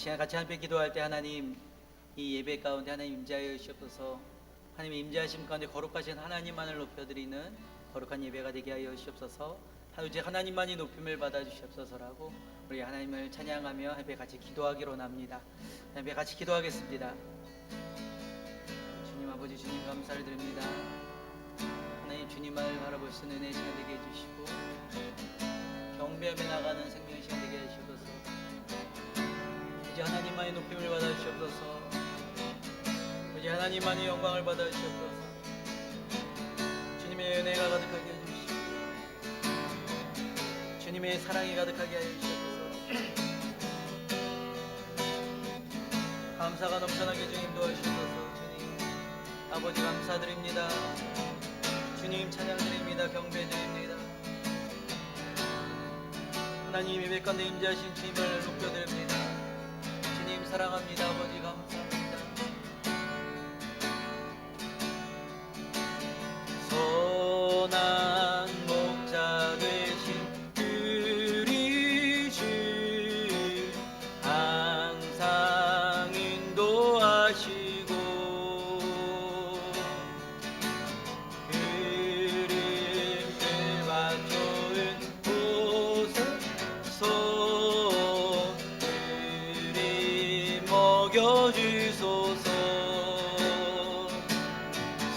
시간 같이 함께 기도할 때 하나님 이 예배 가운데 하나님 임재하여 주시옵소서. 하나님의 임재하심 가운데 거룩하신 하나님만을 높여드리는 거룩한 예배가 되게 하여 주시옵소서. 오직 하나님만이 높임을 받아 주시옵소서라고 우리 하나님을 찬양하며 함께 같이 기도하기로 합니다. 함께 같이 기도하겠습니다. 주님 아버지, 주님 감사를 드립니다. 하나님 주님을 바라볼 수 있는 은혜 시간 되게 해주시고 경배하며 나가는 생명의 시간 되게 해주시옵소서. 이제 하나님만이 높임을 받아 주시옵소서. 이제 하나님만이 영광을 받아 주시옵소서. 주님의 은혜가 가득하게 해주시고 주님의 사랑이 가득하게 하여 주시옵소서. 감사가 넘쳐나게 주님 도와주시옵소서. 주님 아버지 감사드립니다. 주님 찬양드립니다. 경배드립니다. 하나님 예배 가운데 임재하신 주님을 높여드립니다. 주님 사랑합니다. 아버지 감사합니다. 선한 목자 되신 우리 주 항상 인도하시고 그림을 맞춰은 곳에서 그리 먹여주소서.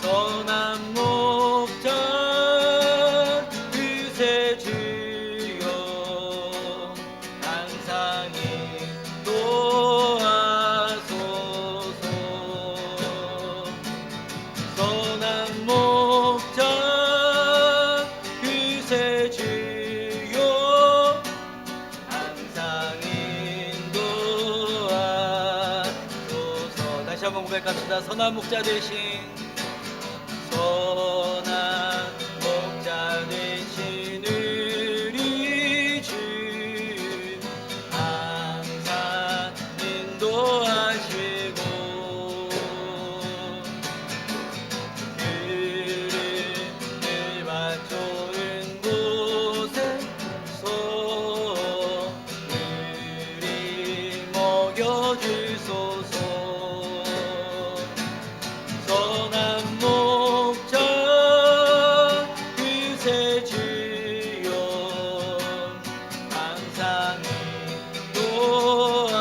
선한 목자 그새 주여 항상 인도하소서. 선한 목자 그새 주여 항상 인도하소서. 다시 한번 고백합시다. 선한 목자 되신 선한 목자 되신 우리 주 항상 인도하시고 그릇을 맞춰은 곳에서 우리 먹여주소서. 선한 목자 그새 주여 항상 인도하소서.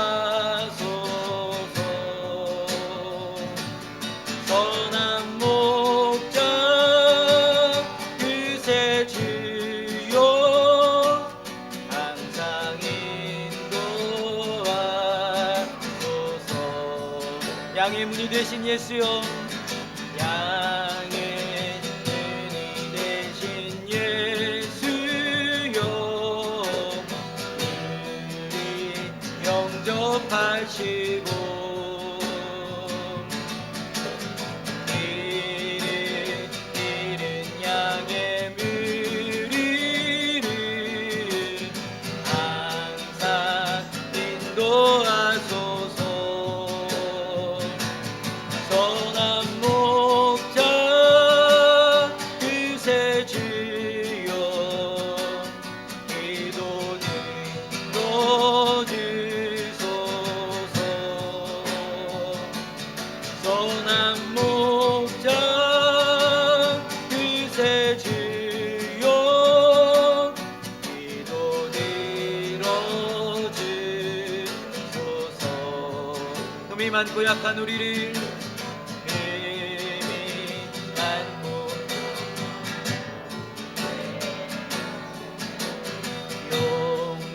선한 목자 그새 주여 항상 인도하소서. 양의 문이 되신 예수여, 양의 문이 되신 예수여 우리 영접하시고 잃은 양의 무리를 항상 인도하소서. 선한 목자 그새 주여 기도 들어주소서. 선한 목자 그새 주여 기도 들어주소서. 흠이 많고 약한 우리를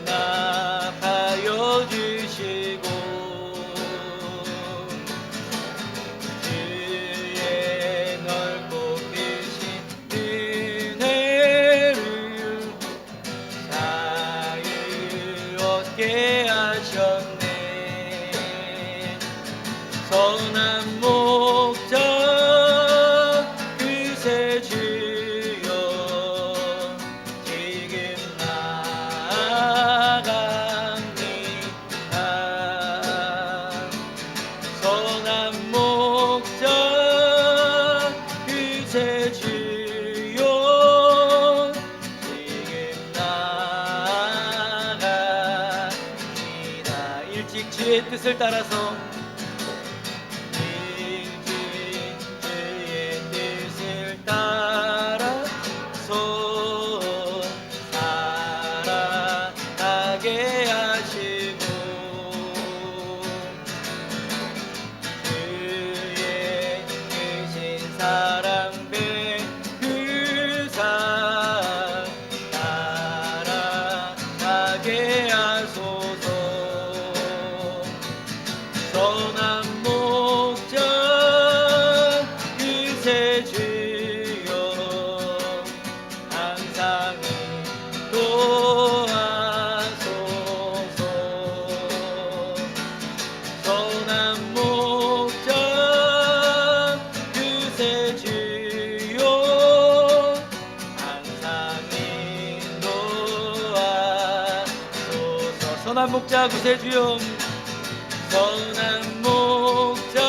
용납하여 주시고 주의 넓고 크신 은혜를 자유 얻게 하셨네. 선한 목자 그새 주여 지금 나아갑니다. 선한 목자 그새 주여 지금 나아갑니다. 일찍 주의 뜻을 뜻을 따라서 주의 뜻을 따라서 살아가게 하시고 주의 크신 사랑 베푸사 따라가게 하소서. 선한 목자 그새 주여 항상 인도하소서. 선한 목자 그새 주여 항상 인도하소서. 선한 목자 그새 주여 선한 목자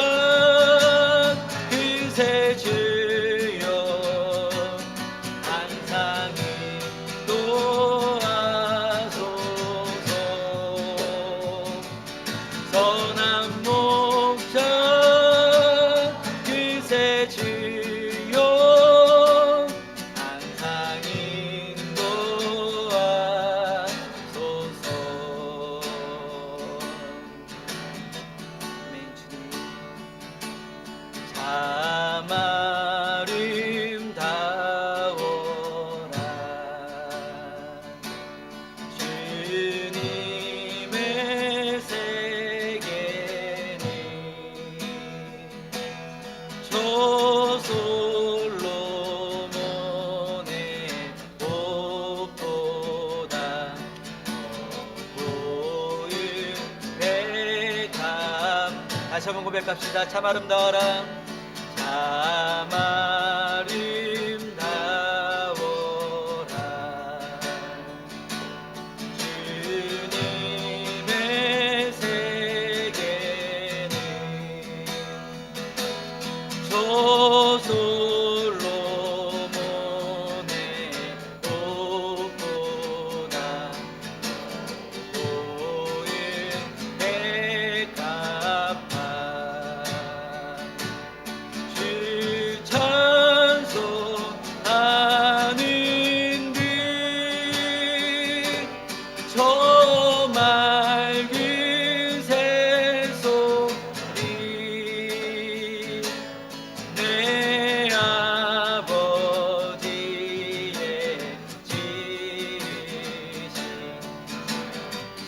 그새 주여 항상 인도하소서. 선한 목자 그새 주여 항상 인도하소서. 참 아름다워라 주님의 세계는 저 솔로몬의 옷보다 고운 백합. 다시 한번 고백합시다. 참 아름다워라 참 아름다워라 주님의 세계는 저 솔로몬의 옷보다 고운 백합화 찬송하는 듯 저 맑은 새소리 내 아버지의 지으신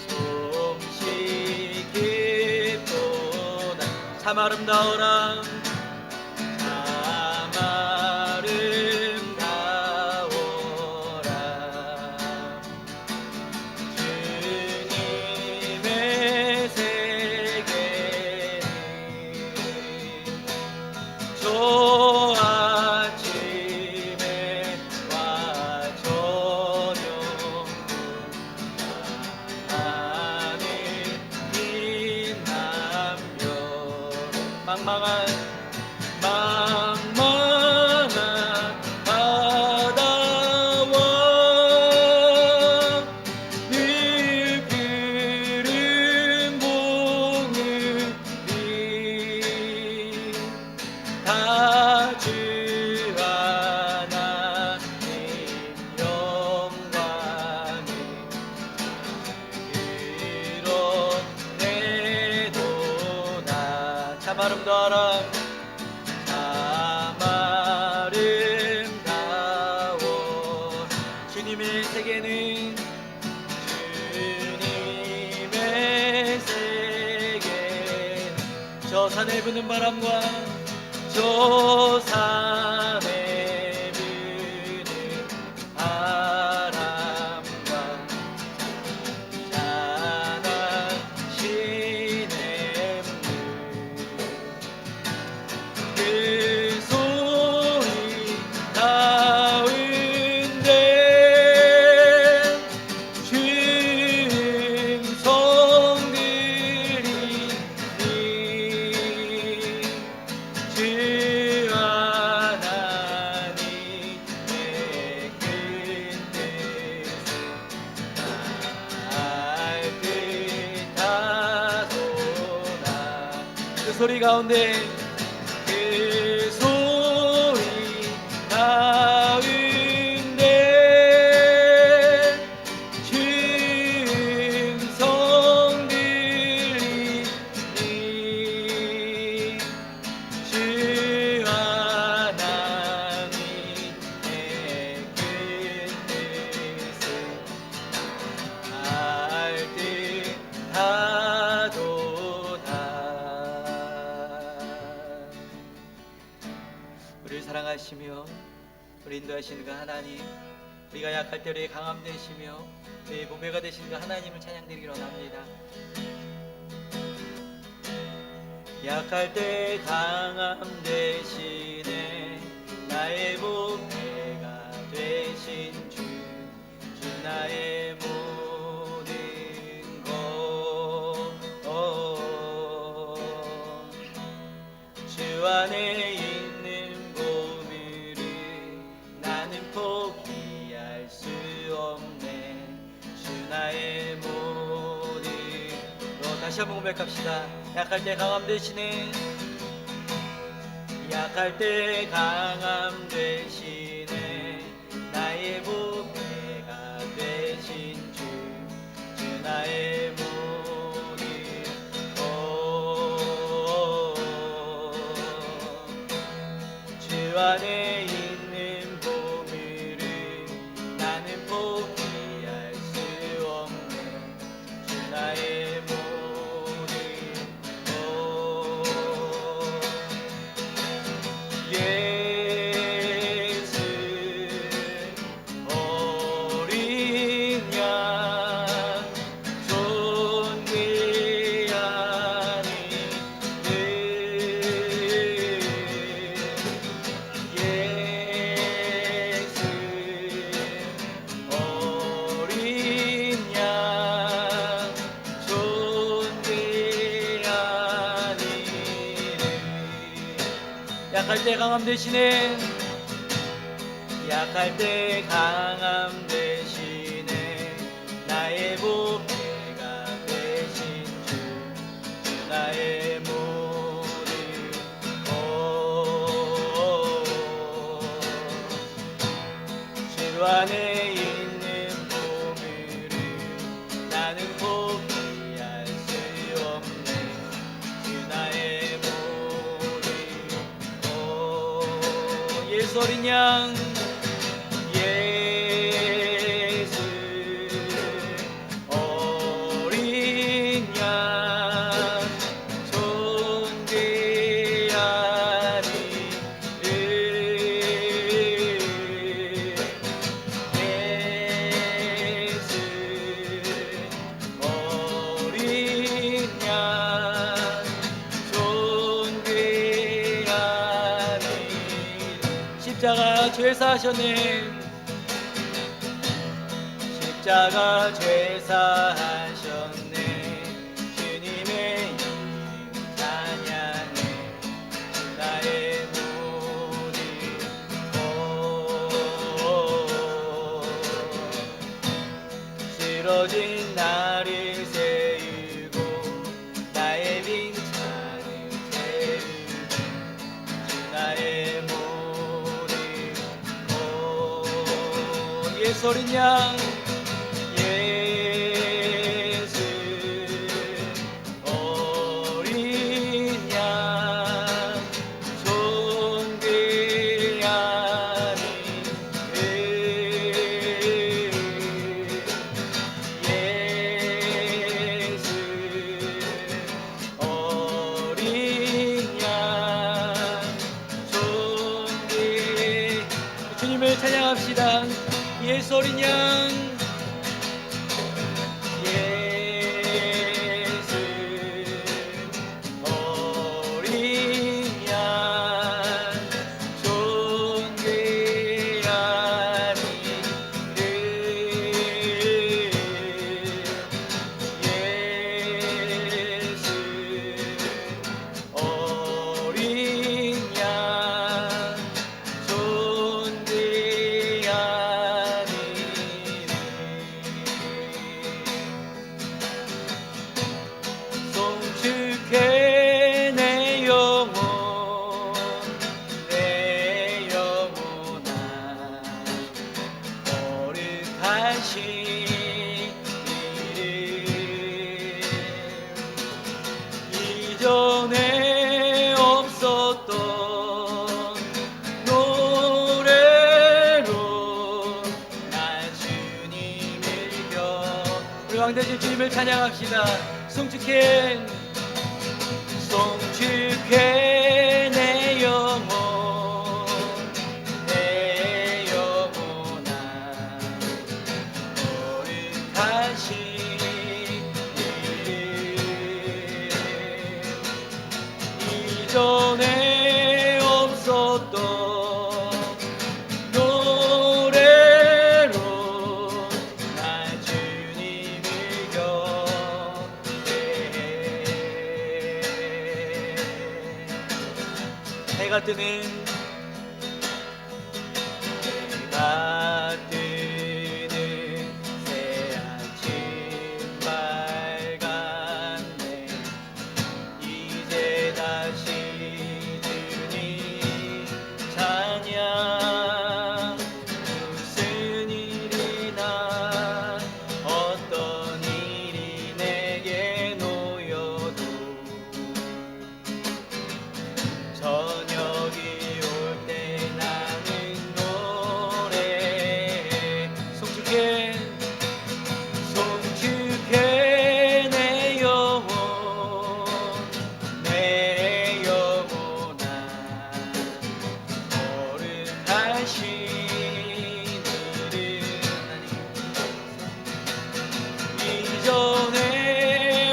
솜씨 깊도다. 참 아름다워라 주님의 세계는 저 아침에 와 저녁 하는 빛나며 망망한 바다와 늘 푸른 봉우리 다 주 하나님 영광을 드러내도다. 참 아름다워라 참 아름다워 주님의 세계는 주님의 세계 저 산에 부는 바람과 저 산에 부는 바람과 찬한 시냇물 그 소리 가운데 주의 성들이 주 하나 그 소리 가운데 그 소리 가운데 주음성 들리니 주 하나님의 그 뜻을 알 듯하도다. 우리를 사랑하시며 우리 인도하시는 그 하나님, 우리가 약할 때 우리의 강함 되시며 우리의 보배가 되신 그 하나님을 찬양드리기로 합니다. 약할 때 강함 되시네 나의 보배가 되신 주, 주 나의 모든 것. 주 안에 있는 보물을 나는 포기할 수 없네. 주 나의 모든 것. 다시 한번 고백합시다. 약할 때 강함 되시네, 약할 때 강함 되시네 나의 보배가 되신 주, 주 나의 모든 것. 주 안에 있는 보물을 나는 포기할 수 없네. 주 나의 모든 예수 어린 양 존귀하니 늘 예수 어린 양 존귀하니 약할 때 강함 대신에, 약할 때 강함 대신에 나의 보배가 되신 주, 주 나의 모든 것. 주 안에 있는 보물을 나는 포기할 수 없네. 주 나의 예수 어린 양, 예수 어린 양 존귀하니 늘 예수 어린 양 존귀하니 십자가 죄사하셨네. 십자가 죄사하셨네. 주님의 이름 찬양해. 주 나의 모든 것. 쓰러진 나를 세우고 나의 빈잔을 채우고 주 나의 예수 어린 양, 예수 어린 양 존귀하니 예수 어린 양 존귀. 주님을 찬양합시다. 예수 어린 양, 예수 어린 양 존귀하니 늘 예수 어린 양 존귀하니 이전에 없었던 노래로 나 주님을 겨. 우리 왕대신 주님을 찬양합시다. 송축해 송축해 내 영혼 내 영혼아 거룩하신 이전에 없었던 노래로 나 주님을 경배해. 해가 뜨는 새 아침 밝았네. 이제 다시 주님 찬양. 무슨 일이나 어떤 일이 내게 놓여도 저녁이 올 때 나는 노래해. 송축해 송축해 내 영혼 내 영혼아 거룩하신 이름. 이전에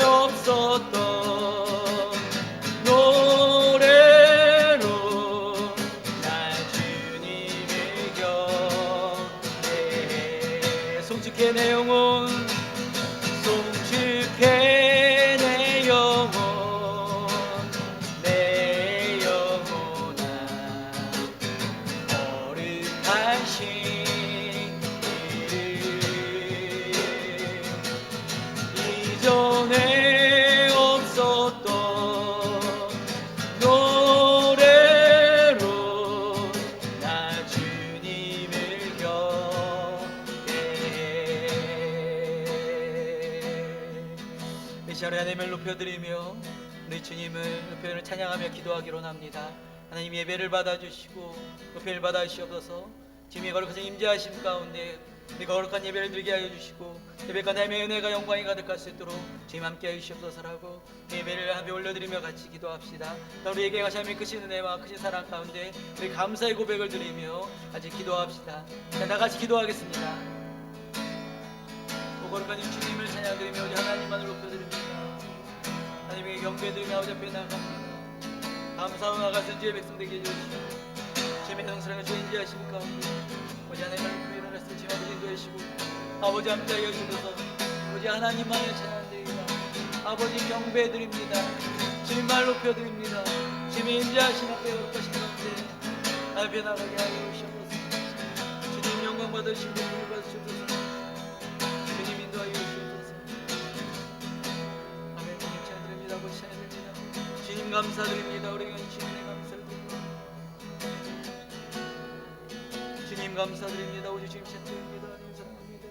없었던 노래로 나 주님을 경배해. 송축해 내 영혼 송축해 내 영혼 내 영혼아 거룩하신 이름. 이전에 없었던 노래로 나 주님을 경배해. 이 시간에 하나님을 높여드리며 우리 주님을 높여 찬양하며 기도하기로 합니다. 하나님 예배를 받아주시고 높임을 받아주시옵소서. 주님의 거룩하신 임재하심 가운데 우리 거룩한 예배를 드리게 하여 주시고 예배가 하나님의 은혜가 영광이 가득할 수 있도록 주님 함께 하여 주시옵소서라고 예배를 함께 올려드리며 같이 기도합시다. 우리에게 하나님의 크신 은혜와 크신 사랑 가운데 우리 감사의 고백을 드리며 같이 기도합시다. 자, 다 같이 기도하겠습니다. 오 거룩한 주님을 찬양드리며 우리 하나님만을 높여드립니다. 하나님에게 경배드리며 아버지 앞에 나갑니다. 감사와 나가신 주의 백성 되게 해주시고 주님의 성스러운 주의 인지하심 가운데 아버지 하나님을 높여 일어났을 때 주님 아버지 인도하시고 아버지 함께 하여 주셔서 아버지 하나님만을 찬양드립니다. 아버지 경배드립니다. 주님만 높여드립니다. 주님의 인지하심 앞에 거룩하신 가운데 앞에 나가게 하여 주시옵소서. 주님 영광 받으시고 복 받으시옵소서. 주님 인도하여 주시옵소서. 아멘. 주님 찬양드립니다. 아버지 찬양드립니다. 주님 감사드립니다. 우리가 주님의 감사를 드립니다. 주님 감사드립니다. 우리 주님 찬양드립니다. 하나님 사랑합니다.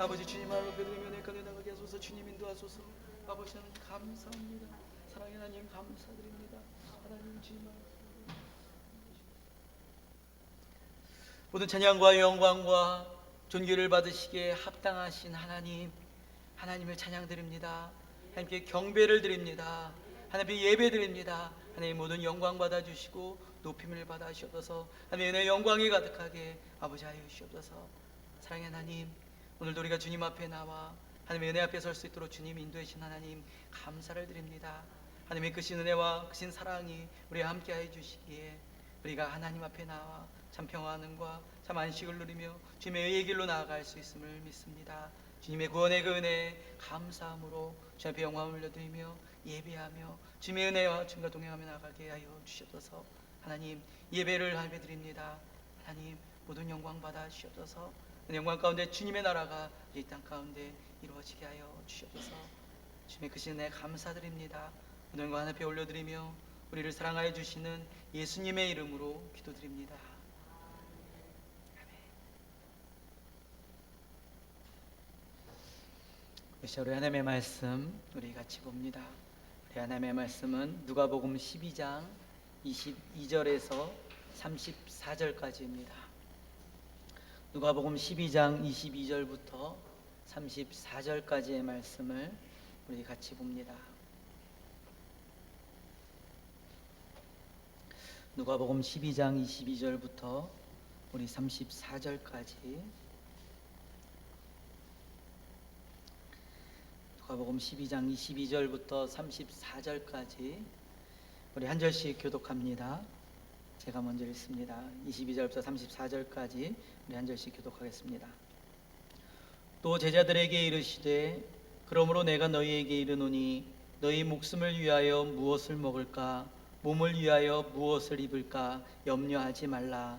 아버지 주님 말로 배드리며 내 가게 나가게 하소서. 주님 인도하소서. 아버지 하나님 감사합니다. 사랑의 하나님 감사드립니다. 하나님 주님 모든 찬양과 영광과 존귀를 받으시기에 합당하신 하나님, 하나님을 찬양드립니다. 하나님께 경배를 드립니다. 하나님께 예배드립니다. 하나님 모든 영광 받아주시고 높임을 받아주시옵소서. 하나님의 은혜 영광이 가득하게 아버지 하여 주시옵소서. 사랑의 하나님, 오늘도 우리가 주님 앞에 나와 하나님의 은혜 앞에 설 수 있도록 주님 인도해 주신 하나님 감사를 드립니다. 하나님의 크신 은혜와 크신 사랑이 우리와 함께 하여 주시기에 우리가 하나님 앞에 나와 참 평안함과 참 안식을 누리며 주님의 의의 길로 나아갈 수 있음을 믿습니다. 주님의 구원의 그 은혜에 감사함으로 주 앞에 영광을 올려드리며 예배하며 주님의 은혜와 주님과 동행하며 나아가게 하여 주시옵소서. 하나님 예배를 하며 드립니다. 하나님 모든 영광 받아 주시옵소서. 영광 가운데 주님의 나라가 이 땅 가운데 이루어지게 하여 주시옵소서. 주님의 크신 은혜 감사드립니다. 오늘 영광 하나님 앞에 올려드리며 우리를 사랑하여 주시는 예수님의 이름으로 기도드립니다. 우리 하나님의 말씀 우리 같이 봅니다. 우리 하나님의 말씀은 누가복음 12장 22절에서 34절까지입니다. 누가복음 12장 22절부터 34절까지의 말씀을 우리 같이 봅니다. 누가복음 12장 22절부터 우리 34절까지, 누가복음 12장 22절부터 34절까지 우리 한 절씩 교독합니다. 제가 먼저 읽습니다. 22절부터 34절까지 우리 한 절씩 교독하겠습니다. 또 제자들에게 이르시되 그러므로 내가 너희에게 이르노니 너희 목숨을 위하여 무엇을 먹을까 몸을 위하여 무엇을 입을까 염려하지 말라.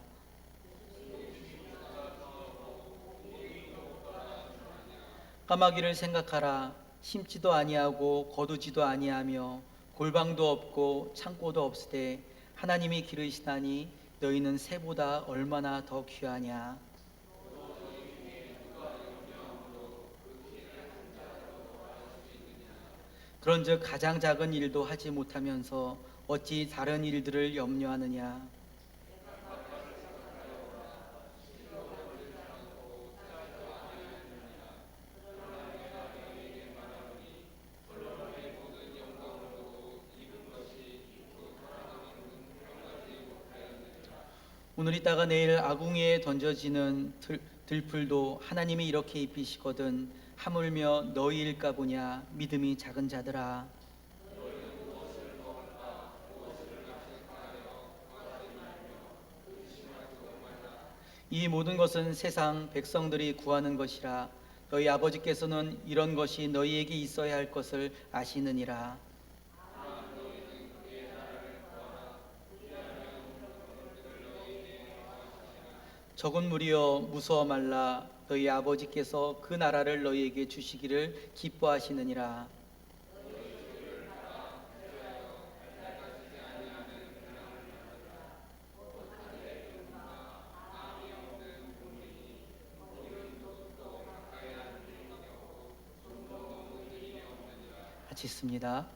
까마귀를 생각하라. 심지도 아니하고 거두지도 아니하며 골방도 없고 창고도 없으되 하나님이 기르시다니 너희는 새보다 얼마나 더 귀하냐. 그런즉 가장 작은 일도 하지 못하면서 어찌 다른 일들을 염려하느냐. 오늘 있다가 내일 아궁이에 던져지는 들풀도 하나님이 이렇게 입히시거든 하물며 너희일까 보냐. 믿음이 작은 자들아. 이 모든 것은 세상 백성들이 구하는 것이라. 너희 아버지께서는 이런 것이 너희에게 있어야 할 것을 아시느니라. 적은 무리여 무서워 말라. 너희 아버지께서 그 나라를 너희에게 주시기를 기뻐하시느니라. 같이 있습니다.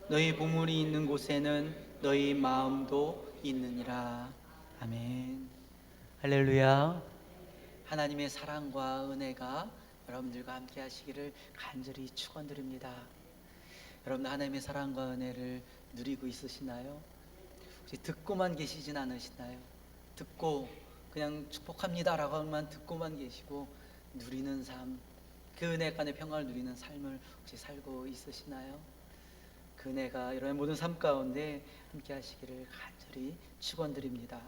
너희 보물이 있는 곳에는 너희 마음도 있느니라. 아멘. 할렐루야. 하나님의 사랑과 은혜가 여러분들과 함께 하시기를 간절히 축원드립니다. 여러분 하나님의 사랑과 은혜를 누리고 있으시나요? 혹시 듣고만 계시진 않으시나요? 듣고 그냥 축복합니다라고만 듣고만 계시고 누리는 삶, 그 은혜 간의 평화를 누리는 삶을 혹시 살고 있으시나요? 그 은혜가 여러분의 모든 삶 가운데 함께 하시기를 간절히 축원드립니다.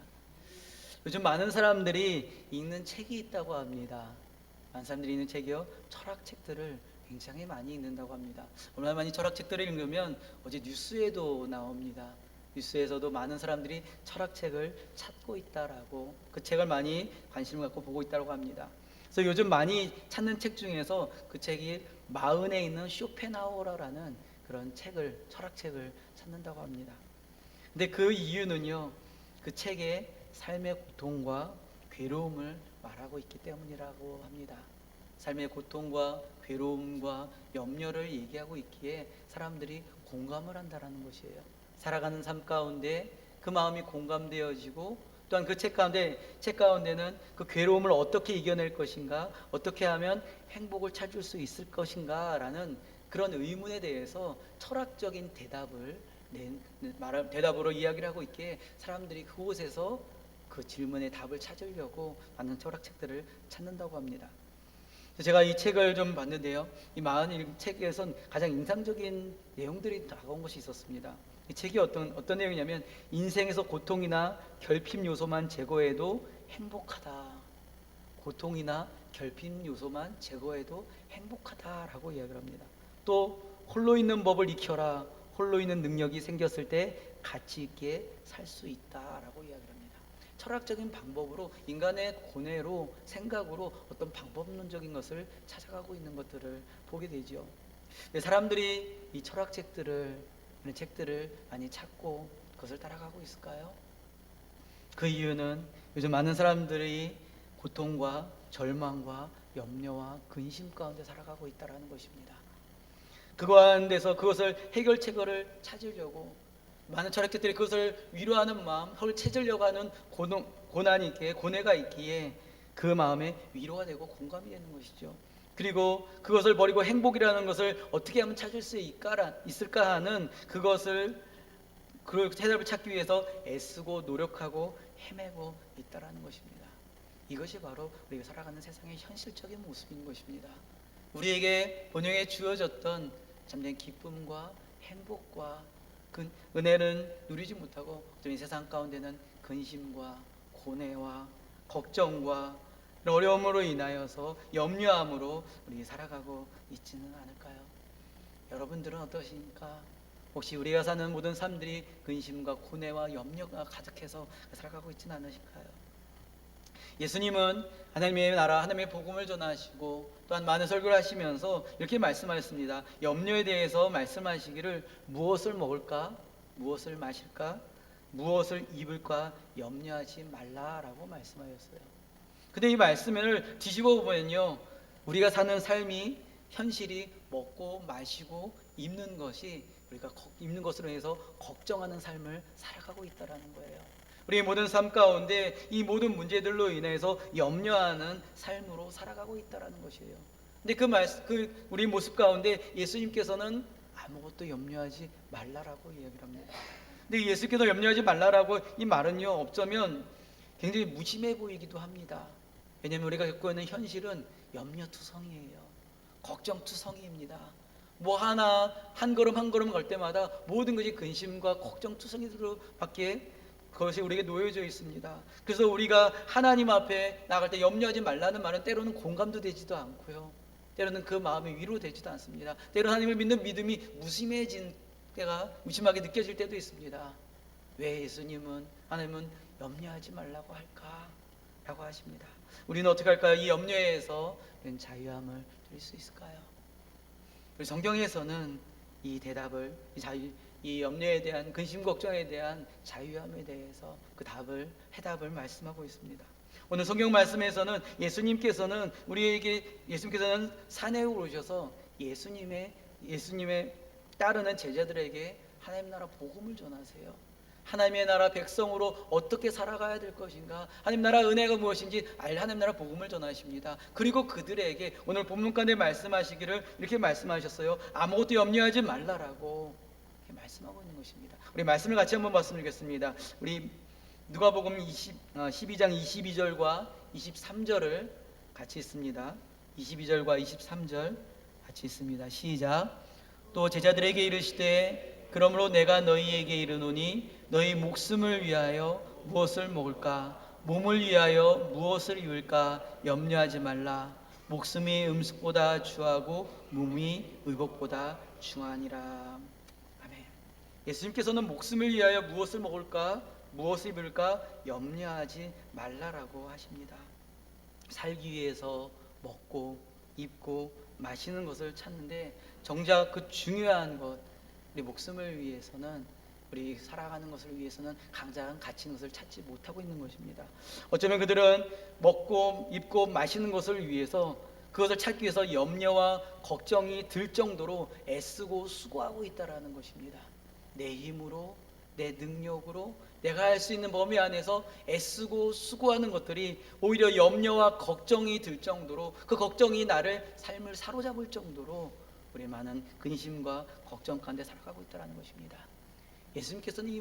요즘 많은 사람들이 읽는 책이 있다고 합니다. 많은 사람들이 읽는 책이요, 철학책들을 굉장히 많이 읽는다고 합니다. 얼마나 많이 철학책들을 읽으면 어제 뉴스에도 나옵니다. 뉴스에서도 많은 사람들이 철학책을 찾고 있다라고, 그 책을 많이 관심을 갖고 보고 있다고 합니다. 그래서 요즘 많이 찾는 책 중에서 그 책이 마흔에 있는 쇼펜하우어라는 그런 책을, 철학책을 찾는다고 합니다. 근데 그 이유는요, 그 책에 삶의 고통과 괴로움을 말하고 있기 때문이라고 합니다. 삶의 고통과 괴로움과 염려를 얘기하고 있기에 사람들이 공감을 한다는 것이에요. 살아가는 삶 가운데 그 마음이 공감되어지고, 또한 그 책 가운데는 그 괴로움을 어떻게 이겨낼 것인가, 어떻게 하면 행복을 찾을 수 있을 것인가 라는 그런 의문에 대해서 철학적인 대답으로 이야기를 하고 있기에 사람들이 그곳에서 그 질문의 답을 찾으려고 많은 철학책들을 찾는다고 합니다. 제가 이 책을 좀 봤는데요, 이 마흔 책에선 가장 인상적인 내용들이 다가온 것이 있었습니다. 이 책이 어떤 내용이냐면, 인생에서 고통이나 결핍 요소만 제거해도 행복하다. 고통이나 결핍 요소만 제거해도 행복하다라고 이야기를 합니다. 또 홀로 있는 법을 익혀라. 홀로 있는 능력이 생겼을 때 가치 있게 살 수 있다라고 이야기를 합니다. 철학적인 방법으로, 인간의 고뇌로, 생각으로 어떤 방법론적인 것을 찾아가고 있는 것들을 보게 되죠. 사람들이 이 책들을 많이 찾고 그것을 따라가고 있을까요? 그 이유는 요즘 많은 사람들이 고통과 절망과 염려와 근심 가운데 살아가고 있다는 것입니다. 그거한데서 그것을 해결책을 찾으려고 많은 철학자들이 그것을 위로하는 마음, 그걸 찾으려고 하는 고난이 있기에, 고뇌가 있기에 그 마음에 위로가 되고 공감이 되는 것이죠. 그리고 그것을 버리고 행복이라는 것을 어떻게 하면 찾을 수 있을까 하는 그 대답을 찾기 위해서 애쓰고 노력하고 헤매고 있다라는 것입니다. 이것이 바로 우리가 살아가는 세상의 현실적인 모습인 것입니다. 우리에게 본영에 주어졌던 참된 기쁨과 행복과 그 은혜는 누리지 못하고 이 세상 가운데는 근심과 고뇌와 걱정과 어려움으로 인하여서 염려함으로 우리 살아가고 있지는 않을까요? 여러분들은 어떠십니까? 혹시 우리가 사는 모든 삶들이 근심과 고뇌와 염려가 가득해서 살아가고 있지는 않으실까요? 예수님은 하나님의 나라, 하나님의 복음을 전하시고 또한 많은 설교를 하시면서 이렇게 말씀하셨습니다. 염려에 대해서 말씀하시기를 무엇을 먹을까? 무엇을 마실까? 무엇을 입을까? 염려하지 말라라고 말씀하셨어요. 근데 이 말씀을 뒤집어 보면요, 우리가 사는 삶이 현실이 먹고 마시고 입는 것이 우리가 입는 것으로 해서 걱정하는 삶을 살아가고 있다라는 거예요. 우리의 모든 삶 가운데 이 모든 문제들로 인해서 염려하는 삶으로 살아가고 있다라는 것이에요. 근데 우리 모습 가운데 예수님께서는 아무것도 염려하지 말라라고 이야기를 합니다. 근데 예수께서 염려하지 말라라고 이 말은요, 어쩌면 굉장히 무심해 보이기도 합니다. 왜냐하면 우리가 겪고 있는 현실은 염려투성이에요. 걱정투성이입니다. 뭐 하나 한 걸음 한 걸음 갈 때마다 모든 것이 근심과 걱정투성이로 밖에 그것이 우리에게 놓여져 있습니다. 그래서 우리가 하나님 앞에 나갈 때 염려하지 말라는 말은 때로는 공감도 되지도 않고요, 때로는 그 마음이 위로되지도 않습니다. 때로는 하나님을 믿는 믿음이 무심하게 느껴질 때도 있습니다. 왜 예수님은, 하나님은 염려하지 말라고 할까? 라고 하십니다. 우리는 어떻게 할까요? 이 염려에서 자유함을 드릴 수 있을까요? 우리 성경에서는 이 대답을, 이 염려에 대한, 근심 걱정에 대한 자유함에 대해서 해답을 말씀하고 있습니다. 오늘 성경 말씀에서는 예수님께서는 산에 오르셔서 예수님의 따르는 제자들에게 하나님 나라 복음을 전하세요. 하나님의 나라 백성으로 어떻게 살아가야 될 것인가, 하나님 나라 은혜가 무엇인지 하나님 나라 복음을 전하십니다. 그리고 그들에게 오늘 본문 가운데 말씀하시기를 이렇게 말씀하셨어요. 아무것도 염려하지 말라라고 이렇게 말씀하고 있는 것입니다. 우리 말씀을 같이 한번 말씀드리겠습니다. 우리 누가복음 12장 22절과 23절을 같이 읽습니다. 22절과 23절 같이 읽습니다. 시작. 또 제자들에게 이르시되 그러므로 내가 너희에게 이르노니 너희 목숨을 위하여 무엇을 먹을까? 몸을 위하여 무엇을 입을까? 염려하지 말라. 목숨이 음식보다 주하고 몸이 의복보다 중하니라. 아멘. 예수님께서는 목숨을 위하여 무엇을 먹을까? 무엇을 입을까? 염려하지 말라라고 하십니다. 살기 위해서 먹고 입고 마시는 것을 찾는데 정작 그 중요한 것, 우리 목숨을 위해서는, 우리 살아가는 것을 위해서는 가장 가치 있는 것을 찾지 못하고 있는 것입니다. 어쩌면 그들은 먹고 입고 마시는 것을 위해서, 그것을 찾기 위해서 염려와 걱정이 들 정도로 애쓰고 수고하고 있다라는 것입니다. 내 힘으로, 내 능력으로 내가 할 수 있는 범위 안에서 애쓰고 수고하는 것들이 오히려 염려와 걱정이 들 정도로, 그 걱정이 삶을 사로잡을 정도로 우리 많은 근심과 걱정 가운데 살아가고 있다는 것입니다. 예수님께서는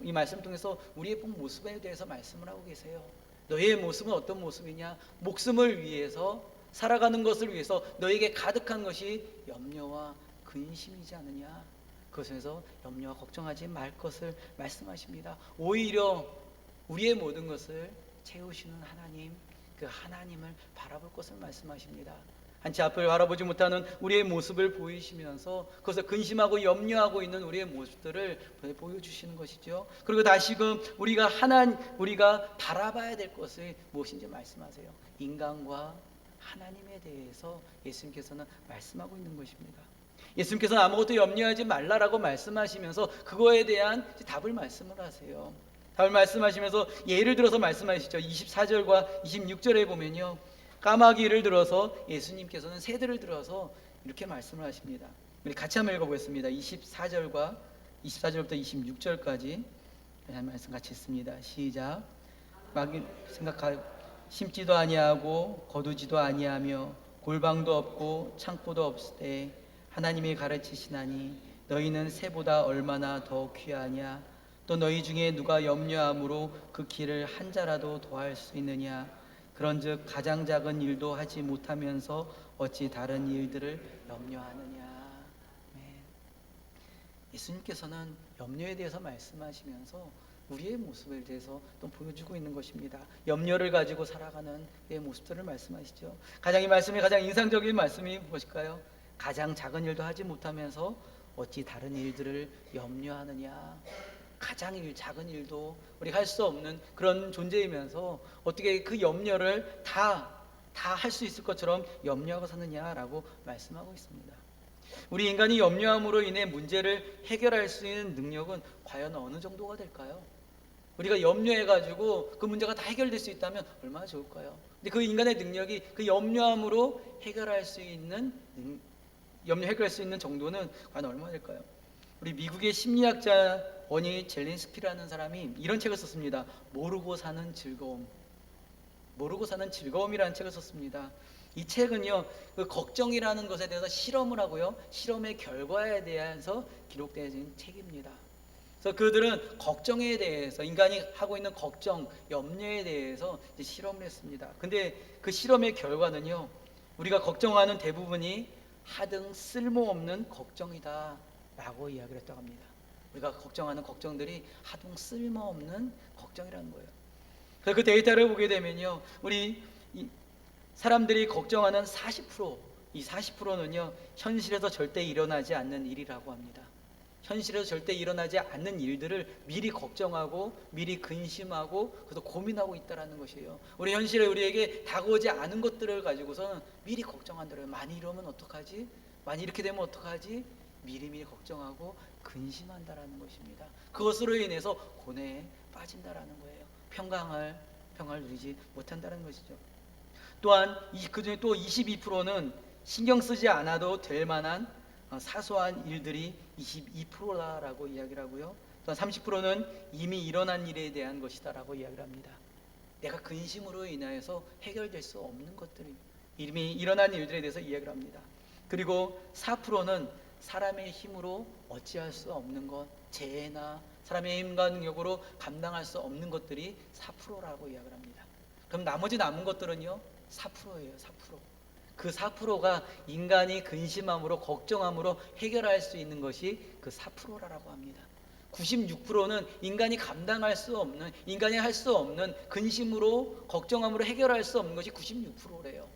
이 말씀을 통해서 우리의 본 모습에 대해서 말씀을 하고 계세요. 너희의 모습은 어떤 모습이냐? 목숨을 위해서, 살아가는 것을 위해서 너에게 가득한 것이 염려와 근심이지 않느냐? 그것에서 염려와 걱정하지 말 것을 말씀하십니다. 오히려 우리의 모든 것을 채우시는 하나님, 그 하나님을 바라볼 것을 말씀하십니다. 한치 앞을 바라보지 못하는 우리의 모습을 보이시면서 그것을 근심하고 염려하고 있는 우리의 모습들을 보여주시는 것이죠. 그리고 다시금 우리가 바라봐야 될 것이 무엇인지 말씀하세요. 인간과 하나님에 대해서 예수님께서는 말씀하고 있는 것입니다. 예수님께서는 아무것도 염려하지 말라라고 말씀하시면서 그거에 대한 답을 말씀을 하세요. 답을 말씀하시면서 예를 들어서 말씀하시죠. 24절과 26절에 보면요, 까마귀를 들어서 예수님께서는 새들을 들어서 이렇게 말씀을 하십니다. 우리 같이 한번 읽어보겠습니다. 24절과 24절부터 26절까지 한 말씀 같이 읽습니다. 시작. 막 생각하여 심지도 아니하고 거두지도 아니하며 골방도 없고 창고도 없을 때 하나님이 가르치시나니 너희는 새보다 얼마나 더 귀하냐. 또 너희 중에 누가 염려함으로 그 길을 한 자라도 더할 수 있느냐. 그런즉 가장 작은 일도 하지 못하면서 어찌 다른 일들을 염려하느냐. 네. 예수님께서는 염려에 대해서 말씀하시면서 우리의 모습에 대해서 또 보여주고 있는 것입니다. 염려를 가지고 살아가는 의 모습들을 말씀하시죠. 이 말씀의 가장 인상적인 말씀이 무엇일까요? 가장 작은 일도 하지 못하면서 어찌 다른 일들을 염려하느냐. 가장 작은 일도 우리가 할 수 없는 그런 존재이면서 어떻게 그 염려를 다 할 수 있을 것처럼 염려하고 사느냐라고 말씀하고 있습니다. 우리 인간이 염려함으로 인해 문제를 해결할 수 있는 능력은 과연 어느 정도가 될까요? 우리가 염려해가지고 그 문제가 다 해결될 수 있다면 얼마나 좋을까요? 근데 그 인간의 능력이 그 염려함으로 해결할 수 있는 정도는 과연 얼마나 될까요? 우리 미국의 심리학자 버니 젤린스키라는 사람이 이런 책을 썼습니다. 모르고 사는 즐거움이라는 책을 썼습니다. 이 책은요, 그 걱정이라는 것에 대해서 실험을 하고요, 실험의 결과에 대해서 기록되어진 책입니다. 그래서 그들은 걱정에 대해서, 인간이 하고 있는 걱정, 염려에 대해서 이제 실험을 했습니다. 근데 그 실험의 결과는요, 우리가 걱정하는 대부분이 하등 쓸모없는 걱정이다 라고 이야기를 했다고 합니다. 우리가 걱정하는 걱정들이 하등 쓸모없는 걱정이라는 거예요. 그래서 그 데이터를 보게 되면요, 우리 사람들이 걱정하는 40%, 이 40%는요 현실에서 절대 일어나지 않는 일이라고 합니다. 현실에서 절대 일어나지 않는 일들을 미리 걱정하고 미리 근심하고 그래서 고민하고 있다는 것이에요. 우리 현실에 우리에게 다가오지 않은 것들을 가지고서는 미리 걱정한다고요. 많이 이러면 어떡하지? 많이 이렇게 되면 어떡하지? 미리미리 걱정하고 근심한다라는 것입니다. 그것으로 인해서 고뇌에 빠진다라는 거예요. 평강을 누리지 못한다는 것이죠. 또한 그중에 또 22%는 신경 쓰지 않아도 될 만한 사소한 일들이 22%라고 이야기를 하고요. 또한 30%는 이미 일어난 일에 대한 것이다라고 이야기를 합니다. 내가 근심으로 인하여서 해결될 수 없는 것들이 이미 일어난 일들에 대해서 이야기를 합니다. 그리고 4%는 사람의 힘으로 어찌할 수 없는 것, 재해나 사람의 힘과 능력으로 감당할 수 없는 것들이 4%라고 이야기를 합니다. 그럼 나머지 남은 것들은요 4%예요. 4%. 그 4%가 인간이 근심함으로 걱정함으로 해결할 수 있는 것이 그 4%라고 합니다. 96%는 인간이 감당할 수 없는, 인간이 할 수 없는 근심으로 걱정함으로 해결할 수 없는 것이 96%래요.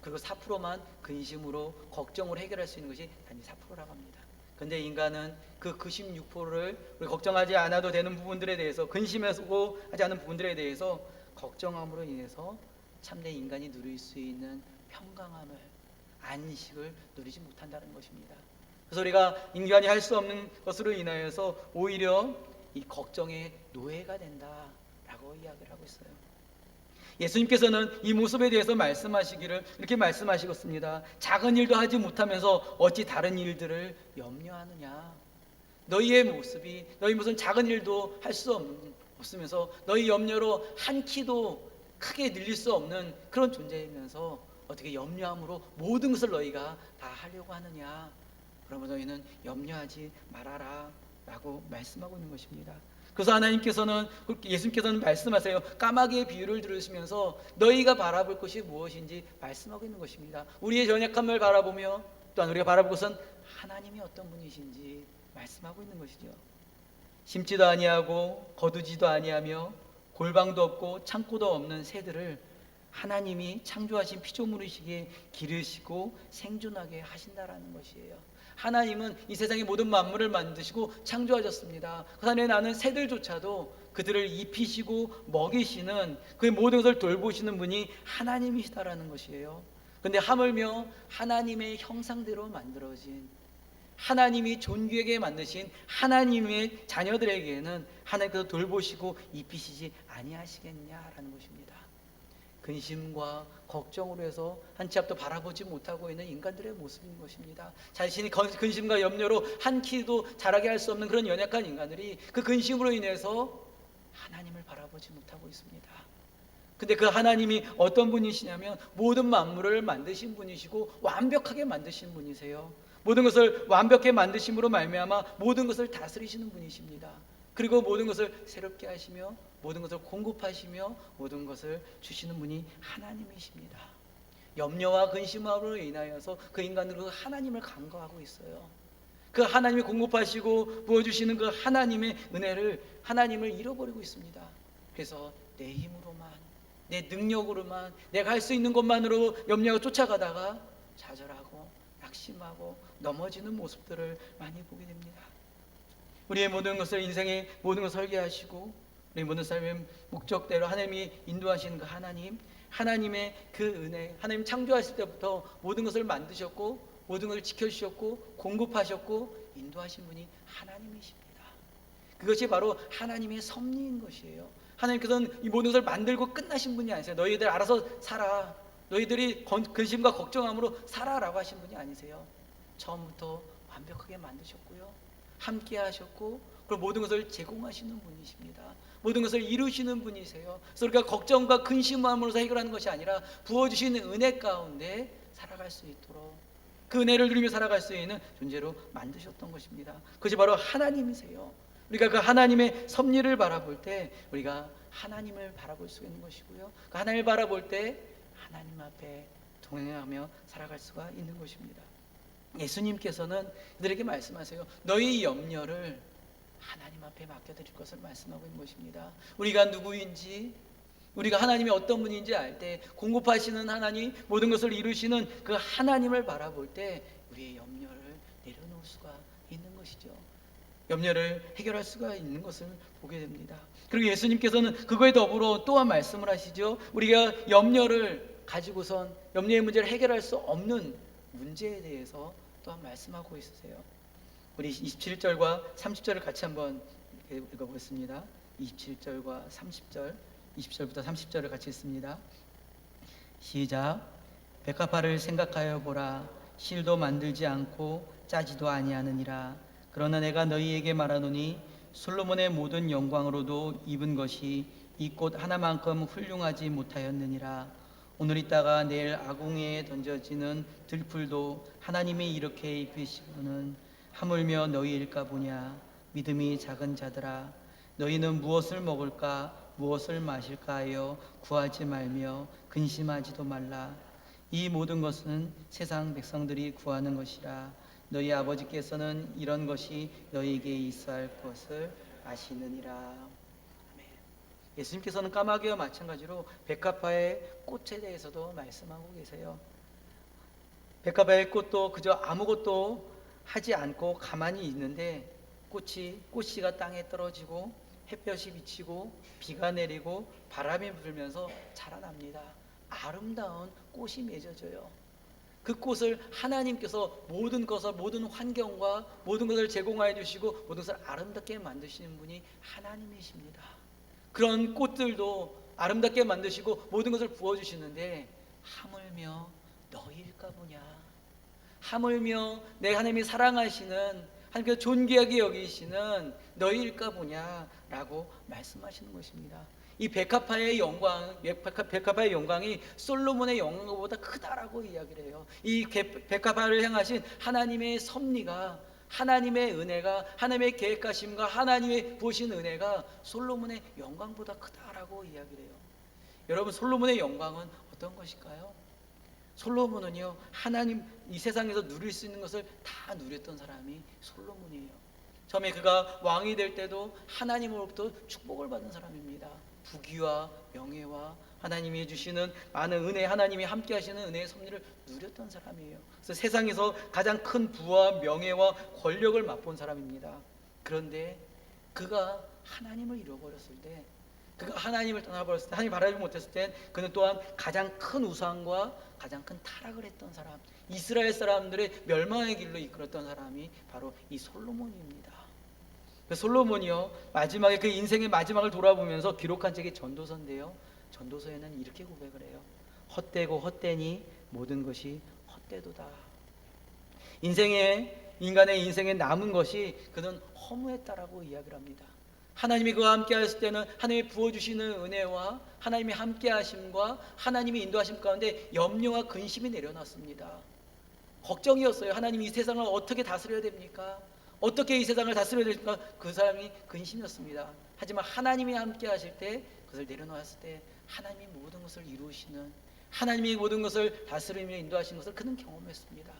그리고 4%만 근심으로 걱정으로 해결할 수 있는 것이 단지 4%라고 합니다. 근데 인간은 그 96%를 우리 걱정하지 않아도 되는 부분들에 대해서, 근심하고 하지 않은 부분들에 대해서 걱정함으로 인해서 참된 인간이 누릴 수 있는 평강함을, 안식을 누리지 못한다는 것입니다. 그래서 우리가 인간이 할 수 없는 것으로 인하여서 오히려 이 걱정의 노예가 된다라고 이야기를 하고 있어요. 예수님께서는 이 모습에 대해서 말씀하시기를 이렇게 말씀하시겠습니다. 작은 일도 하지 못하면서 어찌 다른 일들을 염려하느냐. 너희의 모습이, 너희 무슨 작은 일도 할 수 없으면서 너희 염려로 한 키도 크게 늘릴 수 없는 그런 존재이면서 어떻게 염려함으로 모든 것을 너희가 다 하려고 하느냐. 그러면 너희는 염려하지 말아라 라고 말씀하고 있는 것입니다. 그래서 하나님께서는, 예수님께서는 말씀하세요. 까마귀의 비유를 들으시면서 너희가 바라볼 것이 무엇인지 말씀하고 있는 것입니다. 우리의 연약함을 바라보며 또한 우리가 바라볼 것은 하나님이 어떤 분이신지 말씀하고 있는 것이죠. 심지도 아니하고 거두지도 아니하며 골방도 없고 창고도 없는 새들을 하나님이 창조하신 피조물이시기에 기르시고 생존하게 하신다라는 것이에요. 하나님은 이 세상의 모든 만물을 만드시고 창조하셨습니다. 그 안에 나는 새들조차도 그들을 입히시고 먹이시는, 그 모든 것을 돌보시는 분이 하나님이시다라는 것이에요. 그런데 하물며 하나님의 형상대로 만들어진, 하나님이 존귀하게 만드신 하나님의 자녀들에게는 하나님께서 돌보시고 입히시지 아니하시겠냐라는 것입니다. 근심과 걱정으로 해서 한 치 앞도 바라보지 못하고 있는 인간들의 모습인 것입니다. 자신이 근심과 염려로 한 키도 자라게 할 수 없는 그런 연약한 인간들이 그 근심으로 인해서 하나님을 바라보지 못하고 있습니다. 근데 그 하나님이 어떤 분이시냐면 모든 만물을 만드신 분이시고 완벽하게 만드신 분이세요. 모든 것을 완벽하게 만드심으로 말미암아 모든 것을 다스리시는 분이십니다. 그리고 모든 것을 새롭게 하시며 모든 것을 공급하시며 모든 것을 주시는 분이 하나님이십니다. 염려와 근심으로 인하여서 그 인간들은 그 하나님을 간과하고 있어요. 그 하나님이 공급하시고 부어주시는 그 하나님의 은혜를, 하나님을 잃어버리고 있습니다. 그래서 내 힘으로만, 내 능력으로만, 내가 할 수 있는 것만으로 염려가 쫓아가다가 좌절하고 낙심하고 넘어지는 모습들을 많이 보게 됩니다. 우리의 모든 것을, 인생의 모든 것을 설계하시고 우리 모든 삶의 목적대로 하나님이 인도하시는 그 하나님, 하나님의 그 은혜, 하나님 창조하실 때부터 모든 것을 만드셨고 모든 것을 지켜주셨고 공급하셨고 인도하신 분이 하나님이십니다. 그것이 바로 하나님의 섭리인 것이에요. 하나님께서는 이 모든 것을 만들고 끝나신 분이 아니세요. 너희들 알아서 살아, 너희들이 근심과 걱정함으로 살아라고 하신 분이 아니세요. 처음부터 완벽하게 만드셨고요, 함께 하셨고, 그리고 모든 것을 제공하시는 분이십니다. 모든 것을 이루시는 분이세요. 그래서 우리가 걱정과 근심함으로서 해결하는 것이 아니라 부어주시는 은혜 가운데 살아갈 수 있도록, 그 은혜를 누리며 살아갈 수 있는 존재로 만드셨던 것입니다. 그것이 바로 하나님이세요. 우리가 그 하나님의 섭리를 바라볼 때 우리가 하나님을 바라볼 수 있는 것이고요, 그 하나님을 바라볼 때 하나님 앞에 동행하며 살아갈 수가 있는 것입니다. 예수님께서는 그들에게 말씀하세요. 너희 염려를 하나님 앞에 맡겨드릴 것을 말씀하고 있는 것입니다. 우리가 누구인지, 우리가 하나님이 어떤 분인지 알 때, 공급하시는 하나님, 모든 것을 이루시는 그 하나님을 바라볼 때 우리의 염려를 내려놓을 수가 있는 것이죠. 염려를 해결할 수가 있는 것을 보게 됩니다. 그리고 예수님께서는 그거에 더불어 또한 말씀을 하시죠. 우리가 염려를 가지고선 염려의 문제를 해결할 수 없는 문제에 대해서 또한 말씀하고 있으세요. 우리 27절과 30절을 같이 한번 읽어보겠습니다. 27절과 30절, 20절부터 30절을 같이 읽습니다. 시작. 백합화를 생각하여 보라. 실도 만들지 않고 짜지도 아니하느니라. 그러나 내가 너희에게 말하노니 솔로몬의 모든 영광으로도 입은 것이 이 꽃 하나만큼 훌륭하지 못하였느니라. 오늘 있다가 내일 아궁이에 던져지는 들풀도 하나님이 이렇게 입히시고는 하물며 너희일까 보냐. 믿음이 작은 자들아, 너희는 무엇을 먹을까 무엇을 마실까 하여 구하지 말며 근심하지도 말라. 이 모든 것은 세상 백성들이 구하는 것이라. 너희 아버지께서는 이런 것이 너희에게 있어야 할 것을 아시느니라. 예수님께서는 까마귀와 마찬가지로 백합화의 꽃에 대해서도 말씀하고 계세요. 백합화의 꽃도 그저 아무것도 하지 않고 가만히 있는데 꽃씨가 땅에 떨어지고 햇볕이 비치고 비가 내리고 바람이 불면서 자라납니다. 아름다운 꽃이 맺어져요. 그 꽃을 하나님께서 모든 것을, 모든 환경과 모든 것을 제공하여 주시고 모든 것을 아름답게 만드시는 분이 하나님이십니다. 그런 꽃들도 아름답게 만드시고 모든 것을 부어주시는데 하물며 너희일까 보냐. 하물며 내 하나님이 사랑하시는, 하나님께서 존귀하게 여기시는 너희일까 보냐라고 말씀하시는 것입니다. 이 백합화의 영광이 솔로몬의 영광보다 크다라고 이야기를 해요. 이 백합화를 향하신 하나님의 섭리가, 하나님의 은혜가, 하나님의 계획하심과 하나님의 부으신 은혜가 솔로몬의 영광보다 크다라고 이야기를 해요. 여러분, 솔로몬의 영광은 어떤 것일까요? 솔로몬은요, 하나님, 이 세상에서 누릴 수 있는 것을 다 누렸던 사람이 솔로몬이에요. 처음에 그가 왕이 될 때도 하나님으로부터 축복을 받은 사람입니다. 부귀와 명예와 하나님이 주시는 많은 은혜, 하나님이 함께 하시는 은혜의 섭리를 누렸던 사람이에요. 그래서 세상에서 가장 큰 부와 명예와 권력을 맛본 사람입니다. 그런데 그가 하나님을 잃어버렸을 때, 그가 하나님을 떠나버렸을 때, 하나님 바라지 못했을 때, 그는 또한 가장 큰 우상과 가장 큰 타락을 했던 사람, 이스라엘 사람들의 멸망의 길로 이끌었던 사람이 바로 이 솔로몬입니다. 솔로몬이요, 마지막에 그 인생의 마지막을 돌아보면서 기록한 책이 전도서인데요, 전도서에는 이렇게 고백을 해요. 헛되고 헛되니 모든 것이 헛되도다. 인간의 인생에 남은 것이 그는 허무했다라고 이야기를 합니다. 하나님이 그와 함께 하실 때는 하나님이 부어주시는 은혜와 하나님이 함께 하심과 하나님이 인도하심 가운데 염려와 근심이 내려놨습니다. 걱정이었어요. 하나님이 이 세상을 어떻게 다스려야 됩니까? 어떻게 이 세상을 다스려야 됩니까? 그 사람이 근심이었습니다. 하지만 하나님이 함께 하실 때, 그것을 내려놓았을 때 하나님이 모든 것을 이루시는, 하나님이 모든 것을 다스리며 인도하시는 것을 그는 경험했습니다.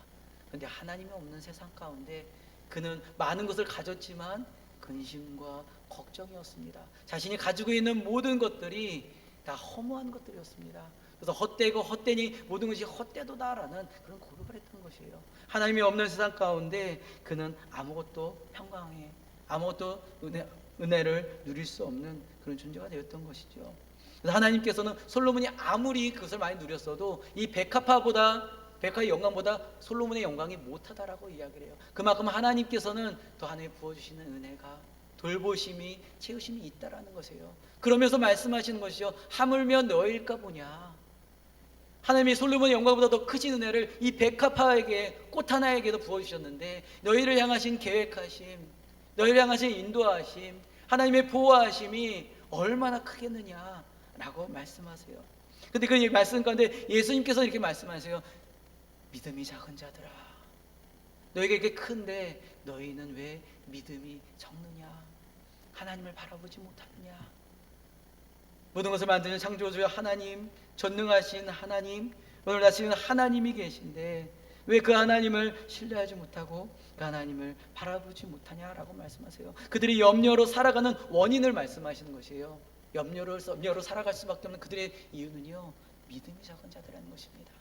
그런데 하나님이 없는 세상 가운데 그는 많은 것을 가졌지만 근심과 걱정이었습니다. 자신이 가지고 있는 모든 것들이 다 허무한 것들이었습니다. 그래서 헛되고 헛되니 모든 것이 헛되도다라는 그런 고백을 했던 것이에요. 하나님이 없는 세상 가운데 그는 아무것도 평강에, 아무것도 은혜를 누릴 수 없는 그런 존재가 되었던 것이죠. 그래서 하나님께서는 솔로몬이 아무리 그것을 많이 누렸어도 이 백합의 영광보다 솔로몬의 영광이 못하다라고 이야기를 해요. 그만큼 하나님께서는 또 하나님이 부어주시는 은혜가, 돌보심이, 채우심이 있다라는 것이에요. 그러면서 말씀하시는 것이요, 하물며 너일까 보냐. 하나님이 솔로몬의 영광보다 더 크신 은혜를 이 백합화에게, 꽃 하나에게도 부어주셨는데 너희를 향하신 계획하심, 너희를 향하신 인도하심, 하나님의 보호하심이 얼마나 크겠느냐라고 말씀하세요. 근데 그 말씀 가운데 예수님께서 이렇게 말씀하세요. 믿음이 작은 자들아, 너희가 이렇게 큰데 너희는 왜 믿음이 적느냐? 하나님을 바라보지 못하느냐? 모든 것을 만드는 창조주 하나님, 전능하신 하나님, 오늘 다시는 하나님이 계신데 왜 그 하나님을 신뢰하지 못하고 그 하나님을 바라보지 못하냐라고 말씀하세요. 그들이 염려로 살아가는 원인을 말씀하시는 것이에요. 염려로 살아갈 수밖에 없는 그들의 이유는요, 믿음이 작은 자들이라는 것입니다.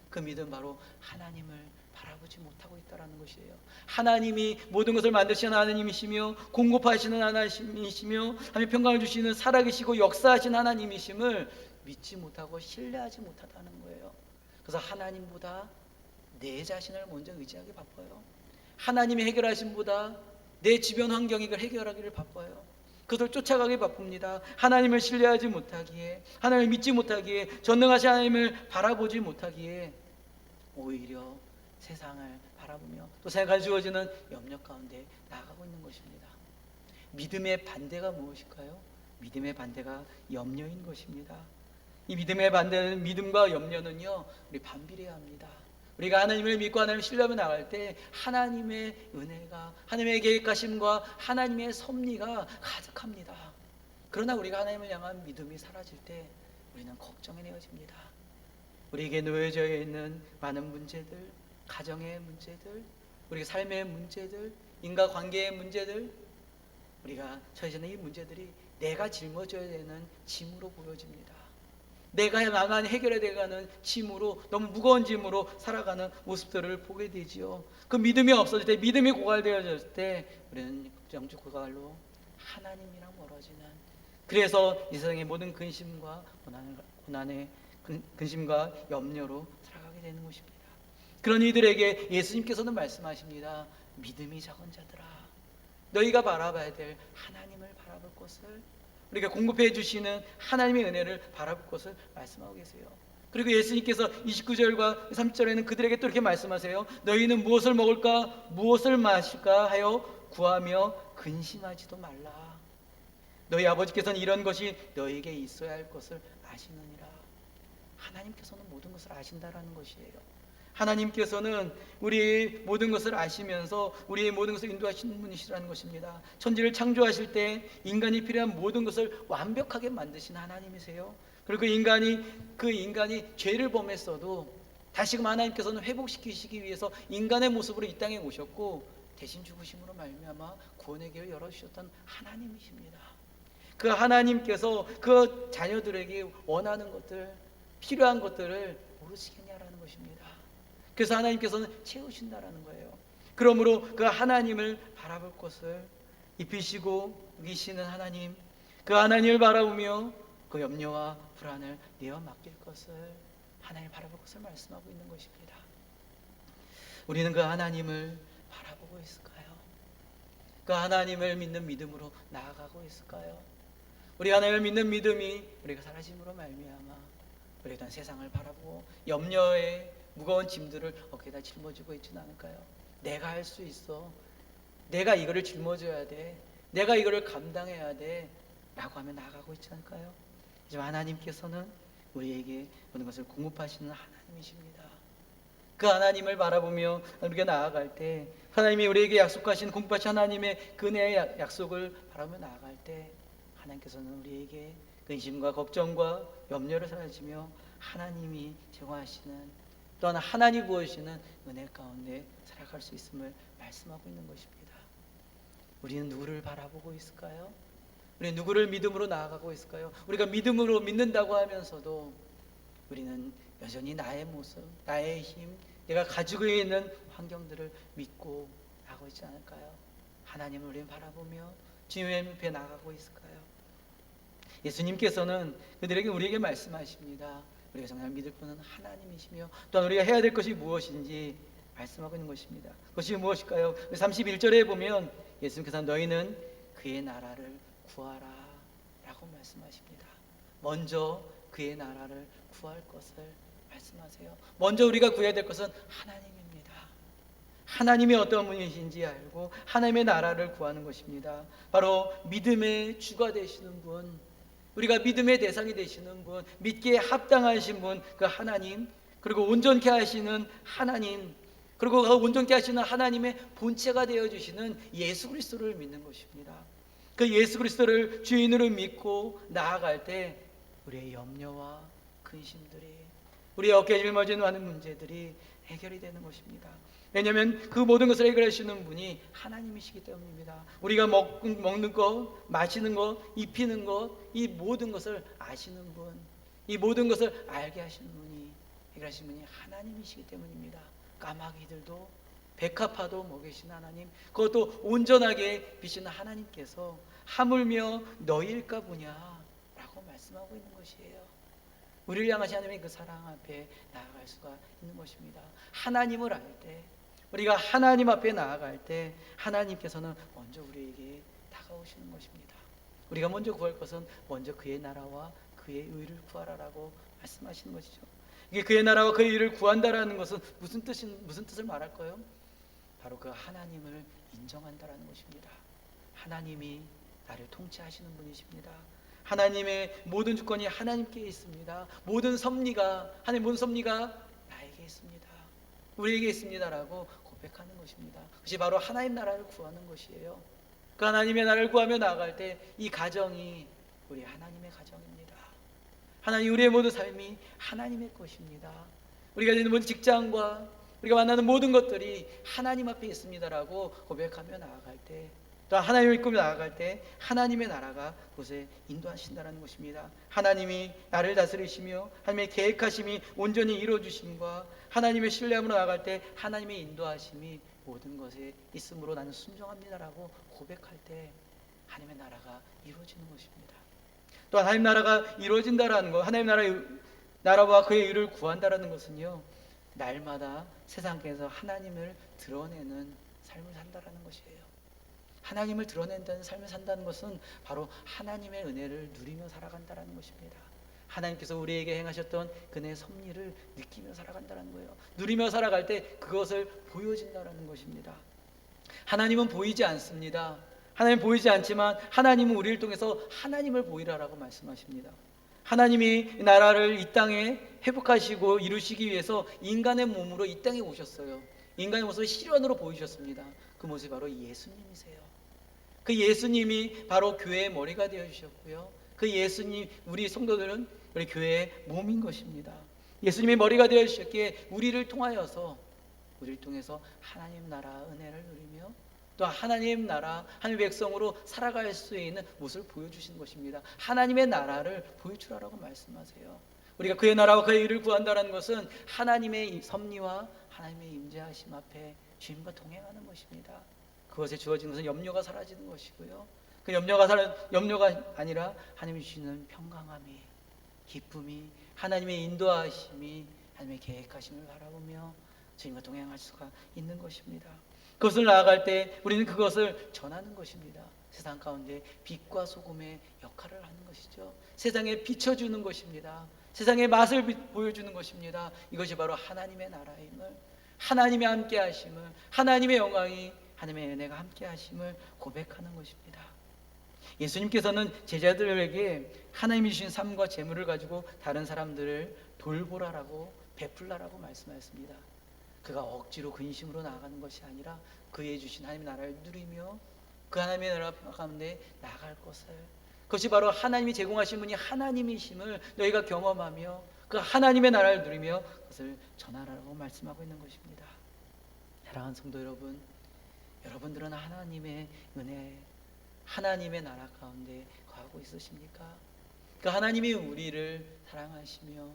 그 믿음 바로 하나님을 바라보지 못하고 있다라는 것이에요. 하나님이 모든 것을 만드시는 하나님이시며 공급하시는 하나님이시며 하나님 평강을 주시는 살아계시고 역사하신 하나님이심을 믿지 못하고 신뢰하지 못하다는 거예요. 그래서 하나님보다 내 자신을 먼저 의지하기 바빠요. 하나님이 해결하심보다 내 주변 환경이 그걸 해결하기를 바빠요. 그것을 쫓아가기 바쁩니다. 하나님을 신뢰하지 못하기에, 하나님을 믿지 못하기에, 전능하신 하나님을 바라보지 못하기에 오히려 세상을 바라보며 또 세상에 주어지는 염려 가운데 나아가고 있는 것입니다. 믿음의 반대가 무엇일까요? 믿음의 반대가 염려인 것입니다. 이 믿음의 반대는, 믿음과 염려는요, 우리 반비례해야 합니다. 우리가 하나님을 믿고 하나님을 신뢰하며 나갈 때 하나님의 은혜가, 하나님의 계획하심과 하나님의 섭리가 가득합니다. 그러나 우리가 하나님을 향한 믿음이 사라질 때 우리는 걱정에 내어집니다. 우리에게 놓여져 있는 많은 문제들, 가정의 문제들, 우리 삶의 문제들, 인과관계의 문제들, 우리가 처해지는 이 문제들이 내가 짊어져야 되는 짐으로 보여집니다. 내가 나만 해결해야 되는 짐으로, 너무 무거운 짐으로 살아가는 모습들을 보게 되지요. 그 믿음이 없어질 때, 믿음이 고갈되어질 때 우리는 영적 고갈로 하나님이랑 멀어지는, 그래서 이 세상의 모든 근심과 고난의 근심과 염려로 살아가게 되는 것입니다. 그런 이들에게 예수님께서는 말씀하십니다. 믿음이 작은 자들아, 너희가 바라봐야 될 하나님을 바라볼 것을, 우리가 공급해 주시는 하나님의 은혜를 바라볼 것을 말씀하고 계세요. 그리고 예수님께서 29절과 30절에는 그들에게 또 이렇게 말씀하세요. 너희는 무엇을 먹을까 무엇을 마실까 하여 구하며 근심하지도 말라. 너희 아버지께서는 이런 것이 너희에게 있어야 할 것을 아시느니라. 하나님께서는 모든 것을 아신다라는 것이에요. 하나님께서는 우리의 모든 것을 아시면서 우리의 모든 것을 인도하시는 분이시라는 것입니다. 천지를 창조하실 때 인간이 필요한 모든 것을 완벽하게 만드신 하나님이세요. 그리고 그 인간이 죄를 범했어도 다시금 하나님께서는 회복시키시기 위해서 인간의 모습으로 이 땅에 오셨고 대신 죽으심으로 말미암아 구원의 길을 열어주셨던 하나님이십니다. 그 하나님께서 그 자녀들에게 원하는 것들, 필요한 것들을 모르시겠냐라는 것입니다. 그래서 하나님께서는 채우신다라는 거예요. 그러므로 그 하나님을 바라볼 것을, 입히시고 이기시는 하나님, 그 하나님을 바라보며 그 염려와 불안을 내어 맡길 것을, 하나님을 바라볼 것을 말씀하고 있는 것입니다. 우리는 그 하나님을 바라보고 있을까요? 그 하나님을 믿는 믿음으로 나아가고 있을까요? 우리 하나님을 믿는 믿음이 우리가 사라짐으로 말미암아 우리가 세상을 바라보고 염려의 무거운 짐들을 어깨에다 짊어지고 있지는 않을까요? 내가 할 수 있어. 내가 이거를 짊어져야 돼. 내가 이거를 감당해야 돼. 라고 하며 나아가고 있지 않을까요? 하지만 하나님께서는 우리에게 모든 것을 공급하시는 하나님이십니다. 그 하나님을 바라보며 우리가 나아갈 때, 하나님이 우리에게 약속하신 공급하신 하나님의 그네의 약속을 바라보며 나아갈 때, 하나님께서는 우리에게 근심과 걱정과 염려를 사라지며 하나님이 제공하시는, 또한 하나님 부어주시는 은혜 가운데 살아갈 수 있음을 말씀하고 있는 것입니다. 우리는 누구를 바라보고 있을까요? 우리는 누구를 믿음으로 나아가고 있을까요? 우리가 믿음으로 믿는다고 하면서도 우리는 여전히 나의 모습, 나의 힘, 내가 가지고 있는 환경들을 믿고 나가고 있지 않을까요? 하나님을 우리는 바라보며 주님의 앞에 나가고 있을까요? 예수님께서는 그들에게 우리에게 말씀하십니다. 우리가 정말 믿을 분은 하나님이시며 또한 우리가 해야 될 것이 무엇인지 말씀하고 있는 것입니다. 그것이 무엇일까요? 31절에 보면 예수님께서 너희는 그의 나라를 구하라 라고 말씀하십니다. 먼저 그의 나라를 구할 것을 말씀하세요. 먼저 우리가 구해야 될 것은 하나님입니다. 하나님이 어떤 분이신지 알고 하나님의 나라를 구하는 것입니다. 바로 믿음의 주가 되시는 분, 우리가 믿음의 대상이 되시는 분, 믿기에 합당하신 분, 그 하나님, 그리고 온전케 하시는 하나님, 그리고 그 온전케 하시는 하나님의 본체가 되어주시는 예수 그리스도를 믿는 것입니다. 그 예수 그리스도를 주인으로 믿고 나아갈 때 우리의 염려와 근심들이, 우리의 어깨에 짊어지는 많은 문제들이 해결이 되는 것입니다. 왜냐하면 그 모든 것을 해결하시는 분이 하나님이시기 때문입니다. 우리가 먹는 것, 마시는 것, 입히는 것, 이 모든 것을 아시는 분, 이 모든 것을 알게 하시는 분이, 해결하시는 분이 하나님이시기 때문입니다. 까마귀들도 백합화도 먹이신 하나님, 그것도 온전하게 비시는 하나님께서 하물며 너희일까 보냐 라고 말씀하고 있는 것이에요. 우리를 향하신 하나님의 그 사랑 앞에 나아갈 수가 있는 것입니다. 하나님을 알 때, 우리가 하나님 앞에 나아갈 때 하나님께서는 먼저 우리에게 다가오시는 것입니다. 우리가 먼저 구할 것은 먼저 그의 나라와 그의 의를 구하라라고 말씀하시는 것이죠. 이게 그의 나라와 그의 의를 구한다라는 것은 무슨 뜻을 말할까요? 바로 그 하나님을 인정한다라는 것입니다. 하나님이 나를 통치하시는 분이십니다. 하나님의 모든 주권이 하나님께 있습니다. 모든 섭리가, 하나님의 모든 섭리가 나에게 있습니다. 우리에게 있습니다라고 고백하는 것입니다. 그것이 바로 하나님 나라를 구하는 것이에요. 그 하나님의 나라를 구하며 나아갈 때 이 가정이 우리 하나님의 가정입니다. 하나님, 우리의 모든 삶이 하나님의 것입니다. 우리가 있는 모든 직장과 우리가 만나는 모든 것들이 하나님 앞에 있습니다라고 고백하며 나아갈 때, 또 하나님을 믿고 나아갈 때 하나님의 나라가 그곳에 인도하신다는 것입니다. 하나님이 나를 다스리시며 하나님의 계획하심이 온전히 이루어주심과 하나님의 신뢰함으로 나아갈 때 하나님의 인도하심이 모든 것에 있으므로 나는 순종합니다라고 고백할 때 하나님의 나라가 이루어지는 것입니다. 또 하나님 나라가 이루어진다라는 것, 하나님 나라와 그의 의를 구한다라는 것은요, 날마다 세상에서 하나님을 드러내는 삶을 산다라는 것이에요. 하나님을 드러낸다는 삶을 산다는 것은 바로 하나님의 은혜를 누리며 살아간다는 것입니다. 하나님께서 우리에게 행하셨던 그의 섭리를 느끼며 살아간다는 거예요. 누리며 살아갈 때 그것을 보여진다는 것입니다. 하나님은 보이지 않습니다. 하나님 보이지 않지만 하나님은 우리를 통해서 하나님을 보이라라고 말씀하십니다. 하나님이 나라를 이 땅에 회복하시고 이루시기 위해서 인간의 몸으로 이 땅에 오셨어요. 인간의 모습을 실현으로 보이셨습니다. 그 모습이 바로 예수님이세요. 그 예수님이 바로 교회의 머리가 되어주셨고요, 그 예수님, 우리 성도들은 우리 교회의 몸인 것입니다. 예수님이 머리가 되어주셨기에 우리를 통해서 하나님 나라 은혜를 누리며 또 하나님 나라, 하나님 백성으로 살아갈 수 있는 모습을 보여주시는 것입니다. 하나님의 나라를 보여주라고 말씀하세요. 우리가 그의 나라와 그의 의를 구한다는 것은 하나님의 섭리와 하나님의 임재하심 앞에 주님과 동행하는 것입니다. 그것에 주어진 것은 염려가 사라지는 것이고요, 그 염려가 아니라 하나님이 주시는 평강함이, 기쁨이, 하나님의 인도하심이, 하나님의 계획하심을 바라보며 주님과 동행할 수가 있는 것입니다. 그것을 나아갈 때 우리는 그것을 전하는 것입니다. 세상 가운데 빛과 소금의 역할을 하는 것이죠. 세상에 비춰주는 것입니다. 세상의 맛을 보여주는 것입니다. 이것이 바로 하나님의 나라임을, 하나님의 함께 하심을, 하나님의 영광이, 하나님의 은혜가 함께 하심을 고백하는 것입니다. 예수님께서는 제자들에게 하나님이 주신 삶과 재물을 가지고 다른 사람들을 돌보라라고 베풀라라고 말씀하셨습니다. 그가 억지로 근심으로 나아가는 것이 아니라 그의 주신 하나님의 나라를 누리며 그 하나님의 나라 가운데 나아갈 것을, 그것이 바로 하나님이 제공하신 분이 하나님이심을 너희가 경험하며 그 하나님의 나라를 누리며 그것을 전하라고 말씀하고 있는 것입니다. 사랑하는 성도 여러분, 여러분들은 하나님의 은혜, 하나님의 나라 가운데 거하고 있으십니까? 그 하나님이 우리를 사랑하시며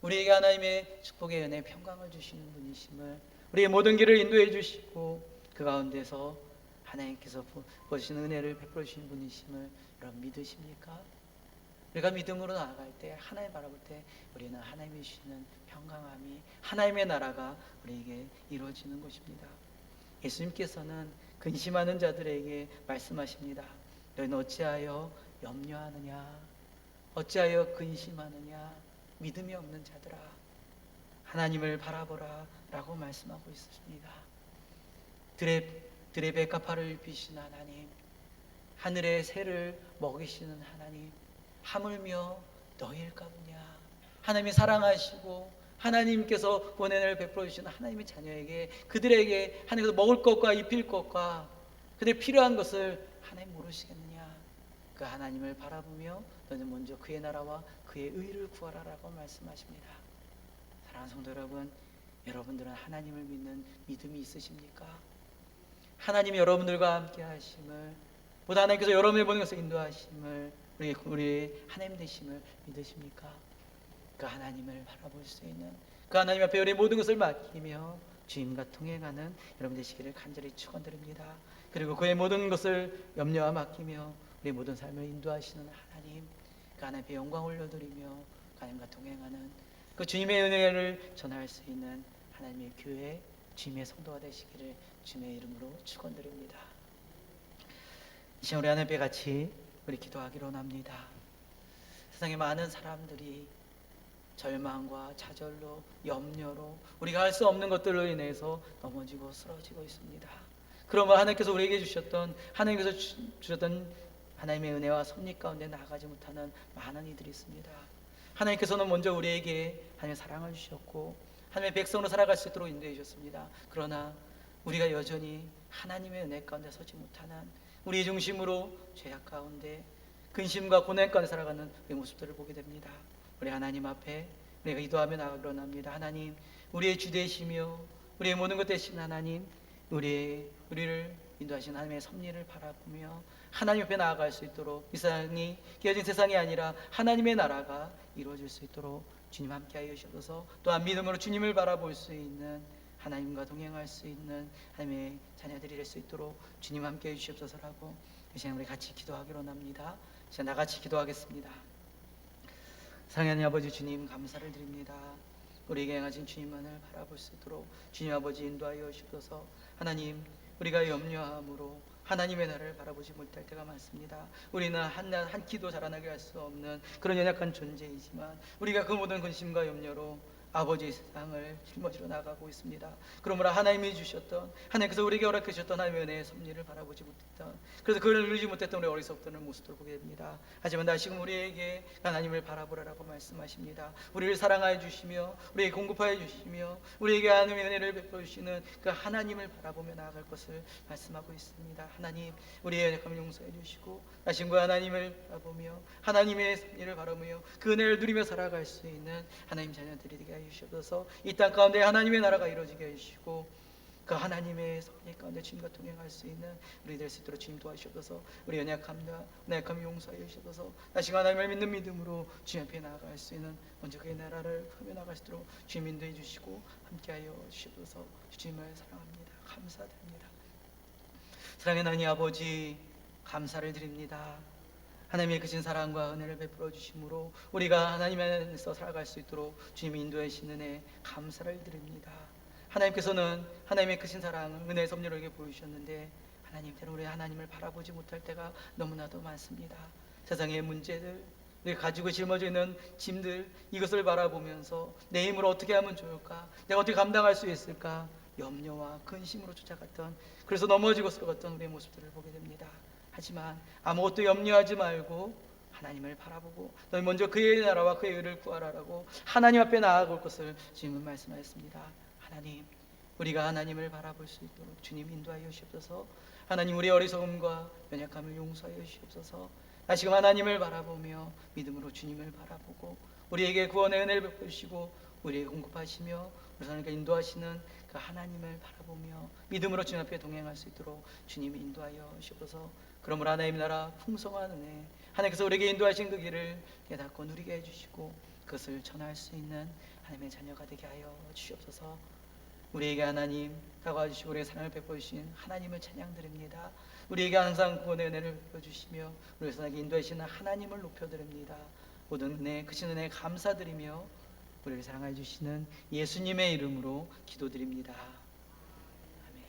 우리에게 하나님의 축복의 은혜, 평강을 주시는 분이심을, 우리의 모든 길을 인도해 주시고 그 가운데서 하나님께서 보시는 은혜를 베풀어 주시는 분이심을 여러분 믿으십니까? 우리가 믿음으로 나아갈 때, 하나님 바라볼 때 우리는 하나님이 주시는 평강함이, 하나님의 나라가 우리에게 이루어지는 것입니다. 예수님께서는 근심하는 자들에게 말씀하십니다. 너희는 어찌하여 염려하느냐, 어찌하여 근심하느냐, 믿음이 없는 자들아, 하나님을 바라보라 라고 말씀하고 있습니다. 들의 백합화를 입히신 하나님, 하늘의 새를 먹이시는 하나님, 하물며 너희일까 보냐. 하나님이 사랑하시고 하나님께서 권한을 베풀어 주시는 하나님의 자녀에게, 그들에게 하나님께서 먹을 것과 입힐 것과 그들의 필요한 것을 하나님 모르시겠느냐. 그 하나님을 바라보며 너는 먼저 그의 나라와 그의 의를 구하라라고 말씀하십니다. 사랑하는 성도 여러분, 여러분들은 하나님을 믿는 믿음이 있으십니까? 하나님이 여러분들과 함께 하심을, 보다 하나님께서 여러분의 모든 것을 인도하심을, 우리 하나님 되심을 믿으십니까? 그 하나님을 바라볼 수 있는, 그 하나님 앞에 우리 모든 것을 맡기며 주님과 통행하는 여러분 되시기를 간절히 축원드립니다. 그리고 그의 모든 것을 염려와 맡기며 우리 모든 삶을 인도하시는 하나님, 그 하나님 앞에 영광 올려드리며 하나님과 동행하는 그 주님의 은혜를 전할 수 있는 하나님의 교회, 주님의 성도가 되시기를 주님의 이름으로 축원드립니다. 이 시간 우리 하나님 앞에 같이 우리 기도하기로 합니다. 세상에 많은 사람들이 절망과 좌절로, 염려로, 우리가 할 수 없는 것들로 인해서 넘어지고 쓰러지고 있습니다. 그러면 하나님께서 우리에게 주셨던, 하나님께서 주셨던 하나님의 은혜와 섭리 가운데 나아가지 못하는 많은 이들이 있습니다. 하나님께서는 먼저 우리에게 하나님의 사랑을 주셨고 하나님의 백성으로 살아갈 수 있도록 인도해 주셨습니다. 그러나 우리가 여전히 하나님의 은혜 가운데 서지 못하는, 우리의 중심으로 죄악 가운데 근심과 고난 가운데 살아가는 우리 모습들을 보게 됩니다. 우리 하나님 앞에 우리가 기도하며 나아가기로 합니다. 하나님, 우리의 주 되시며 우리의 모든 것 되신 하나님, 우리를 인도하신 하나님의 섭리를 바라보며 하나님 앞에 나아갈 수 있도록, 이 세상이 깨어진 세상이 아니라 하나님의 나라가 이루어질 수 있도록 주님 함께하여 주셔서, 또한 믿음으로 주님을 바라볼 수 있는, 하나님과 동행할 수 있는 하나님의 자녀들이 될 수 있도록 주님 함께해 주시옵소서라고 이 시간 우리 같이 기도하기로 합니다. 이제 나같이 기도하겠습니다. 사랑하는 아버지 주님, 감사를 드립니다. 우리에게 행하신 주님만을 바라볼 수 있도록 주님 아버지 인도하여 주셔서, 하나님, 우리가 염려함으로 하나님의 나라를 바라보지 못할 때가 많습니다. 우리는 한 키도 자라나게 할 수 없는 그런 연약한 존재이지만 우리가 그 모든 근심과 염려로 아버지의 세상을 짊어지러 나가고 있습니다. 그러므로 하나님이 주셨던, 하나님께서 우리에게 허락해 주셨던 하나님의 은혜의 섭리를 바라보지 못했던, 그래서 그를 누리지 못했던 우리 어리석던 모습들을 보게 됩니다. 하지만 다시금 우리에게 하나님을 바라보라라고 말씀하십니다. 우리를 사랑하여 주시며 우리에게 공급하여 주시며 우리에게 하나님의 은혜를 베풀어 주시는 그 하나님을 바라보며 나아갈 것을 말씀하고 있습니다. 하나님, 우리의 연약함을 용서해 주시고 다시 그 하나님을 바라보며 하나님의 섭리를 바라보며 그 은혜를 누리며 살아갈 수 있는 하나님 자녀들이 되게 하여 주시옵소서. 이 땅 가운데 하나님의 나라가 이루어지게 해주시고 그 하나님의 섭리 가운데 주님과 동행할 수 있는 우리 될 수 있도록 주님 도와주시옵소서. 우리 연약함을 용서하여 주시옵소서. 다시 하나님을 믿는 믿음으로 주님 앞에 나아갈 수 있는, 먼저 그의 나라를 펴며 나갈 수 있도록 주님 인도해 주시고 함께하여 주시옵소서. 주님을 사랑합니다. 감사드립니다. 사랑의 하나님 아버지, 감사를 드립니다. 하나님의 크신 사랑과 은혜를 베풀어 주심으로 우리가 하나님 안에서 살아갈 수 있도록 주님이 인도해 주시는 은혜 감사를 드립니다. 하나님께서는 하나님의 크신 사랑, 은혜의 섭리를 우리에게 보여주셨는데 하나님, 때로 우리 하나님을 바라보지 못할 때가 너무나도 많습니다. 세상의 문제들, 내가 가지고 짊어져 있는 짐들, 이것을 바라보면서 내 힘으로 어떻게 하면 좋을까, 내가 어떻게 감당할 수 있을까, 염려와 근심으로 쫓아갔던, 그래서 넘어지고 쓰러졌던 우리의 모습들을 보게 됩니다. 하지만 아무것도 염려하지 말고 하나님을 바라보고 너희 먼저 그의 나라와 그의 의를 구하라라고 하나님 앞에 나아갈 것을 주님은 말씀하셨습니다. 하나님, 우리가 하나님을 바라볼 수 있도록 주님 인도하여 주시옵소서. 하나님, 우리의 어리석음과 연약함을 용서하여 주시옵소서. 다시금 하나님을 바라보며 믿음으로 주님을 바라보고 우리에게 구원의 은혜를 베푸시고 우리에게 공급하시며 우리 하나님께 인도하시는 그 하나님을 바라보며 믿음으로 주님 앞에 동행할 수 있도록 주님이 인도하여 주시옵소서. 그러므로 하나님 나라 풍성한 은혜, 하나님께서 우리에게 인도하신 그 길을 깨닫고 누리게 해주시고 그것을 전할 수 있는 하나님의 자녀가 되게 하여 주시옵소서. 우리에게 하나님 다가와 주시고 우리의 사랑을 베풀어주신 하나님을 찬양드립니다. 우리에게 항상 구원의 은혜를 베풀어주시며 우리의 사랑에 인도하시는 하나님을 높여드립니다. 모든 은혜, 크신 은혜 감사드리며 우리를 사랑해 주시는 예수님의 이름으로 기도드립니다. 아멘.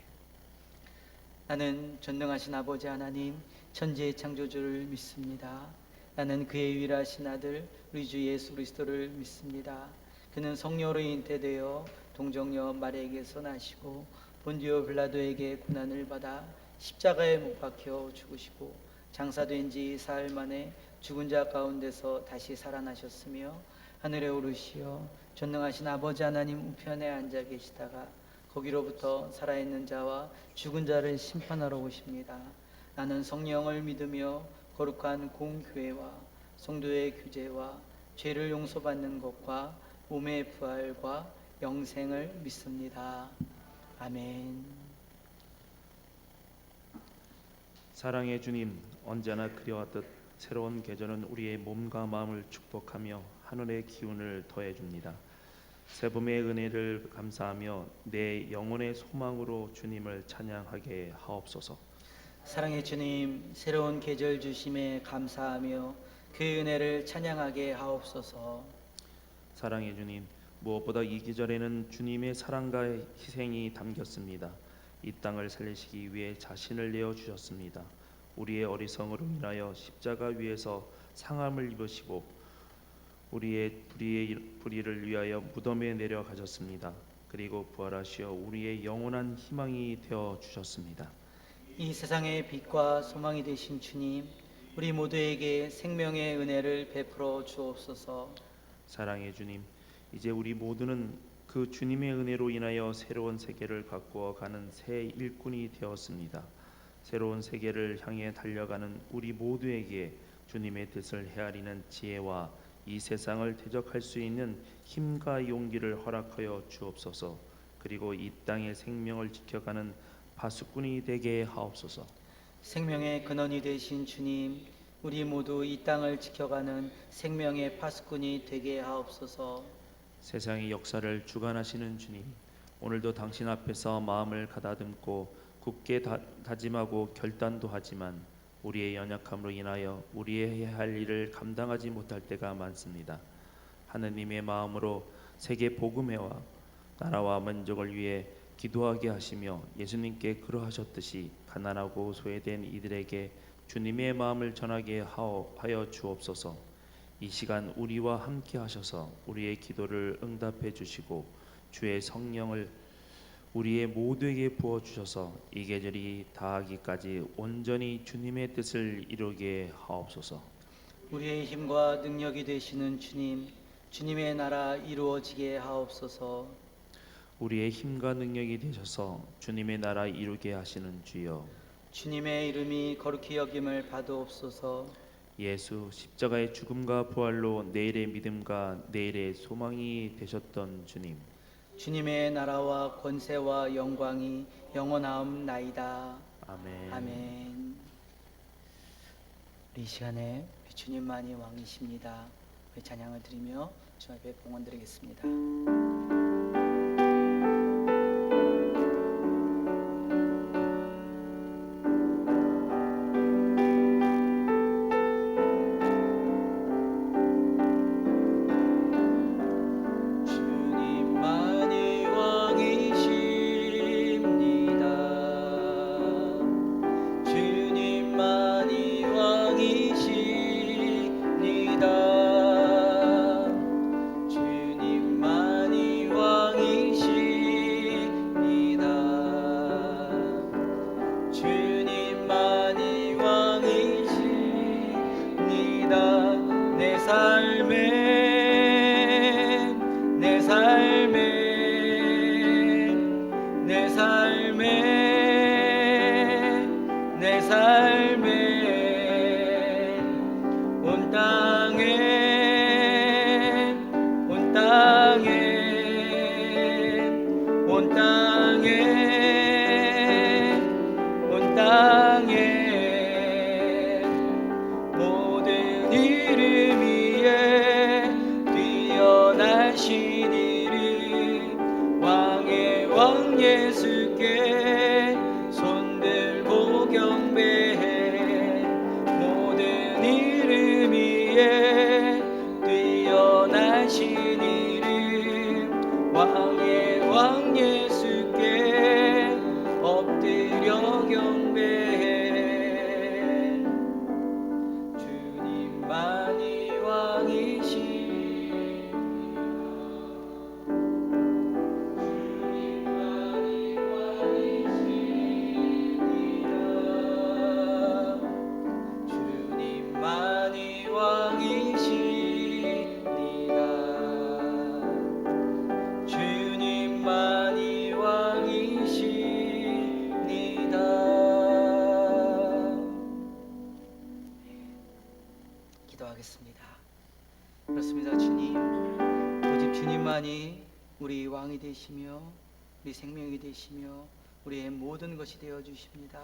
나는 전능하신 아버지 하나님, 천지의 창조주를 믿습니다. 나는 그의 유일하신 아들 우리 주 예수 그리스도를 믿습니다. 그는 성령으로 잉태되어 동정녀 마리아에게서 나시고 본디오 빌라도에게 고난을 받아 십자가에 못 박혀 죽으시고 장사된 지 사흘 만에 죽은 자 가운데서 다시 살아나셨으며 하늘에 오르시어 전능하신 아버지 하나님 우편에 앉아 계시다가 거기로부터 살아있는 자와 죽은 자를 심판하러 오십니다. 나는 성령을 믿으며 거룩한 공교회와 성도의 규제와 죄를 용서받는 것과 몸의 부활과 영생을 믿습니다. 아멘. 사랑의 주님, 언제나 그려왔듯 새로운 계절은 우리의 몸과 마음을 축복하며 하늘의 기운을 더해줍니다. 새봄의 은혜를 감사하며 내 영혼의 소망으로 주님을 찬양하게 하옵소서. 사랑의 주님, 새로운 계절 주심에 감사하며 그 은혜를 찬양하게 하옵소서. 사랑의 주님, 무엇보다 이 계절에는 주님의 사랑과 희생이 담겼습니다. 이 땅을 살리시기 위해 자신을 내어주셨습니다. 우리의 어리석음으로 인하여 십자가 위에서 상함을 입으시고 우리의 불의를 위하여 무덤에 내려가셨습니다. 그리고 부활하시어 우리의 영원한 희망이 되어 주셨습니다. 이 세상의 빛과 소망이 되신 주님, 우리 모두에게 생명의 은혜를 베풀어 주옵소서. 사랑의 주님, 이제 우리 모두는 그 주님의 은혜로 인하여 새로운 세계를 바꾸어가는 새 일꾼이 되었습니다. 새로운 세계를 향해 달려가는 우리 모두에게 주님의 뜻을 헤아리는 지혜와 이 세상을 대적할 수 있는 힘과 용기를 허락하여 주옵소서. 그리고 이 땅의 생명을 지켜가는 파수꾼이 되게 하옵소서. 생명의 근원이 되신 주님, 우리 모두 이 땅을 지켜가는 생명의 파수꾼이 되게 하옵소서. 세상의 역사를 주관하시는 주님, 오늘도 당신 앞에서 마음을 가다듬고 굳게 다짐하고 결단도 하지만 우리의 연약함으로 인하여 우리의 해야 할 일을 감당하지 못할 때가 많습니다. 하느님의 마음으로 세계 복음회와 나라와 민족을 위해 기도하게 하시며 예수님께 그러하셨듯이 가난하고 소외된 이들에게 주님의 마음을 전하게 하여 주옵소서. 이 시간 우리와 함께 하셔서 우리의 기도를 응답해 주시고 주의 성령을 우리의 모두에게 부어 주셔서 이 계절이 다하기까지 온전히 주님의 뜻을 이루게 하옵소서. 우리의 힘과 능력이 되시는 주님, 주님의 나라 이루어지게 하옵소서. 우리의 힘과 능력이 되셔서 주님의 나라 이루게 하시는 주여, 주님의 이름이 거룩히 여김을 받으옵소서. 예수 십자가의 죽음과 부활로 내일의 믿음과 내일의 소망이 되셨던 주님, 주님의 나라와 권세와 영광이 영원하옵나이다. 아멘. 아멘. 우리 이 시간에 주님만이 왕이십니다. 우리 찬양을 드리며 주 앞에 봉헌 드리겠습니다. 주님만이 왕이십니다. 기도하겠습니다. 그렇습니다. 주님, 오직 주님만이 우리 왕이 되시며 우리 생명이 되시며 우리의 모든 것이 되어 주십니다.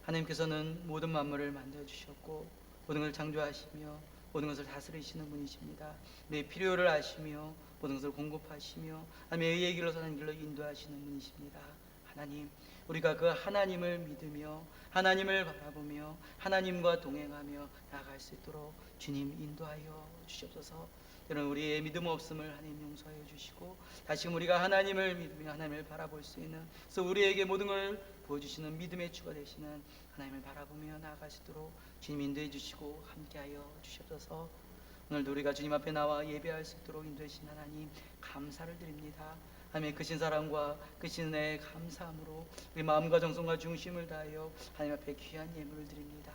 하나님께서는 모든 만물을 만들어 주셨고 모든 것을 창조하시며 모든 것을 다스리시는 분이십니다. 우리의 필요를 아시며 모든 것을 공급하시며 하나님의 의의 길로 사는 길로 인도하시는 분이십니다. 하나님, 우리가 그 하나님을 믿으며 하나님을 바라보며 하나님과 동행하며 나아갈 수 있도록 주님 인도하여 주시옵소서. 때로는 우리의 믿음 없음을 하나님 용서하여 주시고 다시금 우리가 하나님을 믿으며 하나님을 바라볼 수 있는, 그래서 우리에게 모든 걸 보여주시는 믿음의 주가 되시는 하나님을 바라보며 나아갈 수 있도록 주님 인도해 주시고 함께하여 주시옵소서. 오늘도 우리가 주님 앞에 나와 예배할 수 있도록 인도해 주신 하나님 감사를 드립니다. 하나님의 크신 사랑과 크신 은혜에 감사함으로 우리 마음과 정성과 중심을 다하여 하나님 앞에 귀한 예물을 드립니다.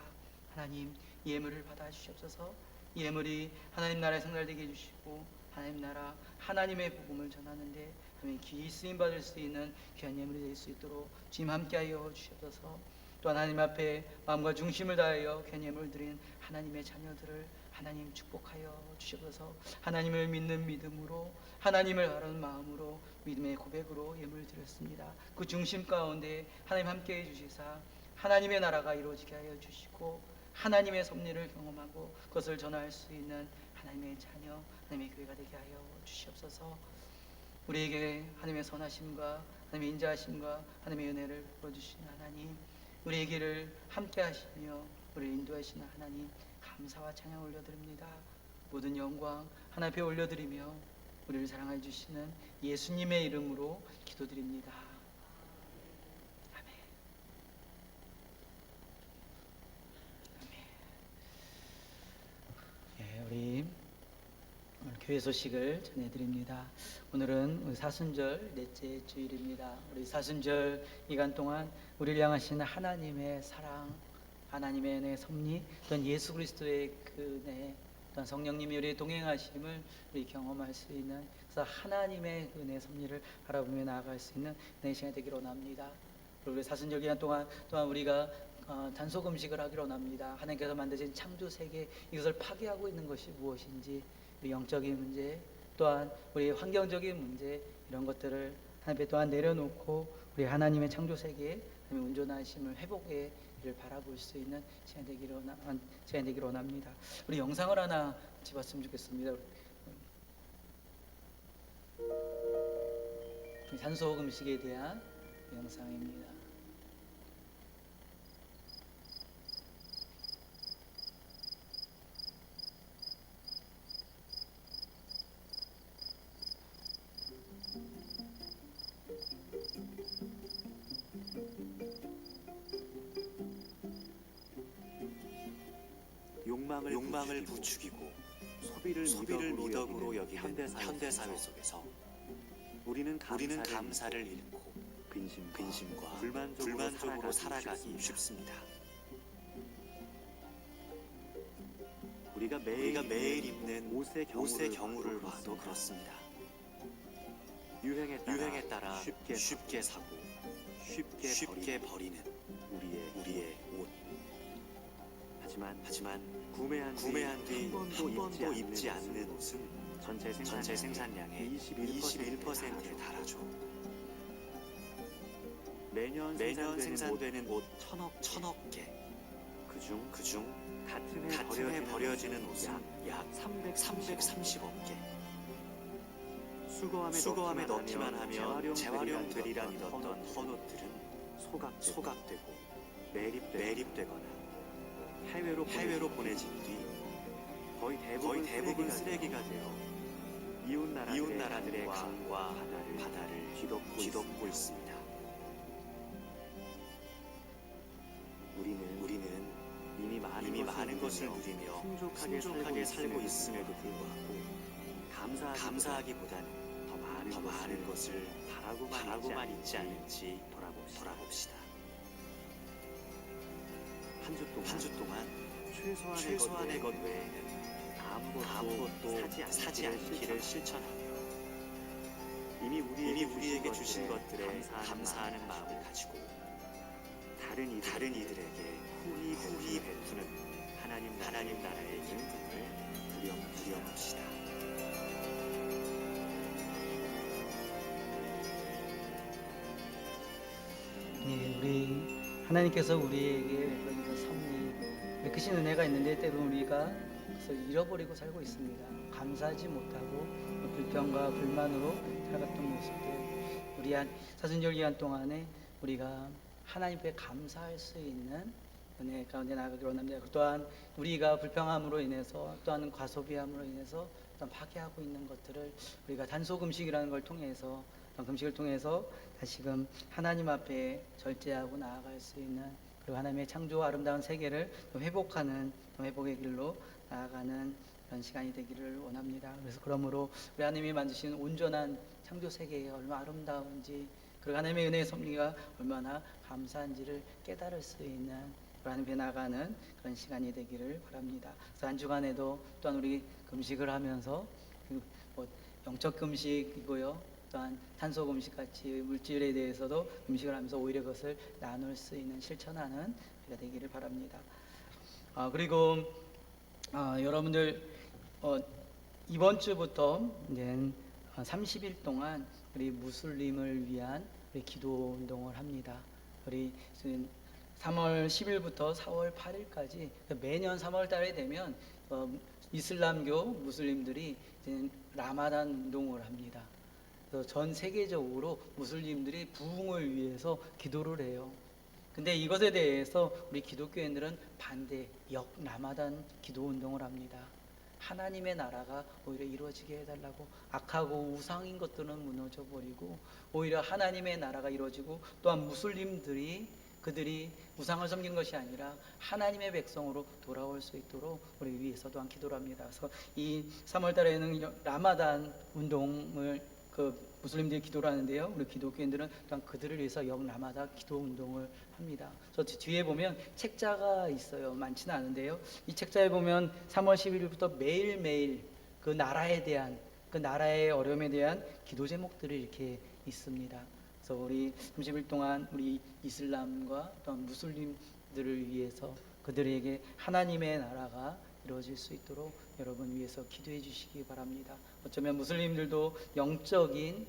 하나님, 이 예물을 받아 주시옵소서. 이 예물이 하나님 나라에 상달되게 해주시고 하나님 나라 하나님의 복음을 전하는데 하나님 귀히 쓰임받을 수 있는 귀한 예물이 될 수 있도록 주님 함께하여 주시옵소서. 또 하나님 앞에 마음과 중심을 다하여 귀한 예물을 드린 하나님의 자녀들을 하나님 축복하여 주시옵소서. 하나님을 믿는 믿음으로 하나님을 바라는 마음으로 믿음의 고백으로 예물을 드렸습니다. 그 중심 가운데 하나님 함께해 주시사 하나님의 나라가 이루어지게 하여 주시고 하나님의 섭리를 경험하고 그것을 전할 수 있는 하나님의 자녀, 하나님의 교회가 되게 하여 주시옵소서. 우리에게 하나님의 선하심과 하나님의 인자하심과 하나님의 은혜를 부어주시는 하나님, 우리의 길을 함께 하시며 우리를 인도하시는 하나님 감사와 찬양 올려드립니다. 모든 영광 하나님 앞에 올려드리며 우리를 사랑해 주시는 예수님의 이름으로 기도드립니다. 우리 오늘 교회 소식을 전해드립니다. 오늘은 우리 사순절 넷째 주일입니다. 우리 사순절 기간 동안 우리를 향하신 하나님의 사랑, 하나님의 은혜, 섭리, 또한 예수 그리스도의 그 은혜, 또한 성령님이 우리의 동행하심을 우리 경험할 수 있는, 그래서 하나님의 은혜, 섭리를 바라보며 나아갈 수 있는 내 시간이 되기를 원합니다. 그리고 우리 사순절 기간 동안 또한 우리가 단속 음식을 하기로 원합니다. 하나님께서 만드신 창조 세계, 이것을 파괴하고 있는 것이 무엇인지, 우리 영적인 문제, 또한 우리 환경적인 문제, 이런 것들을 하나님 또한 내려놓고 우리 하나님의 창조 세계에 온전하심을 회복의 일을 바라볼 수 있는 시간 되기를 원합니다. 우리 영상을 하나 집었으면 좋겠습니다. 단속 음식에 대한 영상입니다. 욕망을 부추기고 소비를 미덕으로 여기는 현대사회 속에서 우리는 감사를 잃고 근심과 불만족으로 살아가기 쉽습니다. 우리가 매일 입는 옷의 경우를 봐도 그렇습니다. 유행에 따라 쉽게 사고 쉽게 버리는 우리의 옷. 하지만 구매한 뒤 한 번도 입지 않는 옷은 전체 생산량의 21%에 달하죠. 매년 생산되는 옷 1,000억 개. 그중 같은 해 버려지는 옷은 약 330억 개. 수거함에 넣기만 하면 재활용 되리라 믿었던 헌옷들은 소각되고 매립되거나 해외로 보내진 뒤 거의 대부분 쓰레기가 되어 이웃 나라들의 강과 바다를 뒤덮고 있습니다. 우리는 이미 많은 것을 누리며 풍족하게 살고 있음에도 불구하고 감사하기보다는 더 많은 것을 바라고만 있지 않은지 돌아봅시다. 한 주 동안 최소한의 것 외에는 아무것도 사지 않기를 실천하며 이미 우리에게 주신 것들에 감사하는 마음을 가지고 다른 이들에게 후히 베푸는 하나님 나라의 기쁨을 하나님께서 우리에게 그러니까 섭리 크신 은혜가 있는데 때로는 우리가 그것을 잃어버리고 살고 있습니다. 감사하지 못하고 불평과 불만으로 살았던 모습들, 우리 한 사순절 기간 동안에 우리가 하나님께 감사할 수 있는 은혜 가운데 나가기로 원합니다. 또한 우리가 불평함으로 인해서, 또한 과소비함으로 인해서 또한 파괴하고 있는 것들을 우리가 단속 음식이라는 걸 통해서, 금식을 통해서 다시금 하나님 앞에 절제하고 나아갈 수 있는, 그리고 하나님의 창조 아름다운 세계를 회복하는 회복의 길로 나아가는 그런 시간이 되기를 원합니다. 그래서 그러므로 우리 하나님이 만드신 온전한 창조 세계가 얼마나 아름다운지, 그리고 하나님의 은혜의 섭리가 얼마나 감사한지를 깨달을 수 있는 하나님께 나가는 그런 시간이 되기를 바랍니다. 그래서 한 주간에도 또한 우리 금식을 하면서 영적 금식이고요, 또한 탄속 음식 같이 물질에 대해서도 음식을 하면서 오히려 그것을 나눌 수 있는 실천하는 우리가 되기를 바랍니다. 그리고 여러분들 이번 주부터 이제 30일 동안 우리 무슬림을 위한 우리 기도 운동을 합니다. 우리 3월 10일부터 4월 8일까지 매년 3월 달에 되면 이슬람교 무슬림들이 이제 라마단 운동을 합니다. 그래서 전 세계적으로 무슬림들이 부흥을 위해서 기도를 해요. 근데 이것에 대해서 우리 기독교인들은 반대, 라마단 기도 운동을 합니다. 하나님의 나라가 오히려 이루어지게 해달라고, 악하고 우상인 것들은 무너져 버리고 오히려 하나님의 나라가 이루어지고, 또한 무슬림들이 그들이 우상을 섬기는 것이 아니라 하나님의 백성으로 돌아올 수 있도록 우리 위해서 또한 기도를 합니다. 그래서 이 3월 달에는 라마단 운동을 무슬림들이 기도를 하는데요, 우리 기독교인들은 또한 그들을 위해서 라마단 기도 운동을 합니다. 저 뒤에 보면 책자가 있어요. 많지는 않은데요, 이 책자에 보면 3월 10일부터 매일매일 그 나라에 대한, 그 나라의 어려움에 대한 기도 제목들이 이렇게 있습니다. 그래서 우리 30일 동안 우리 이슬람과 또한 무슬림들을 위해서 그들에게 하나님의 나라가 이루어질 수 있도록 여러분 위해서 기도해 주시기 바랍니다. 어쩌면 무슬림들도 영적인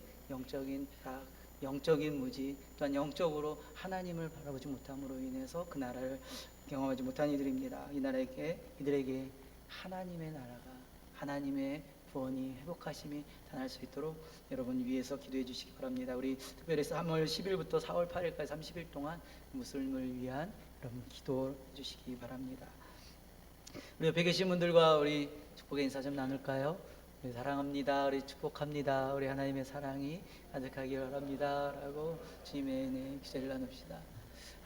무지, 또한 영적으로 하나님을 바라보지 못함으로 인해서 그 나라를 경험하지 못한 이들입니다. 이들에게 하나님의 나라가, 하나님의 구원이, 회복하심이 다날 수 있도록 여러분 위해서 기도해 주시기 바랍니다. 우리 특별히 3월 10일부터 4월 8일까지 30일 동안 무슬림을 위한 여러분 기도해 주시기 바랍니다. 우리 옆에 계신 분들과 우리 축복의 인사 좀 나눌까요? 우리 사랑합니다, 우리 축복합니다, 우리 하나님의 사랑이 가득하길 바랍니다 라고 주님의 은혜 기도를 나눕시다.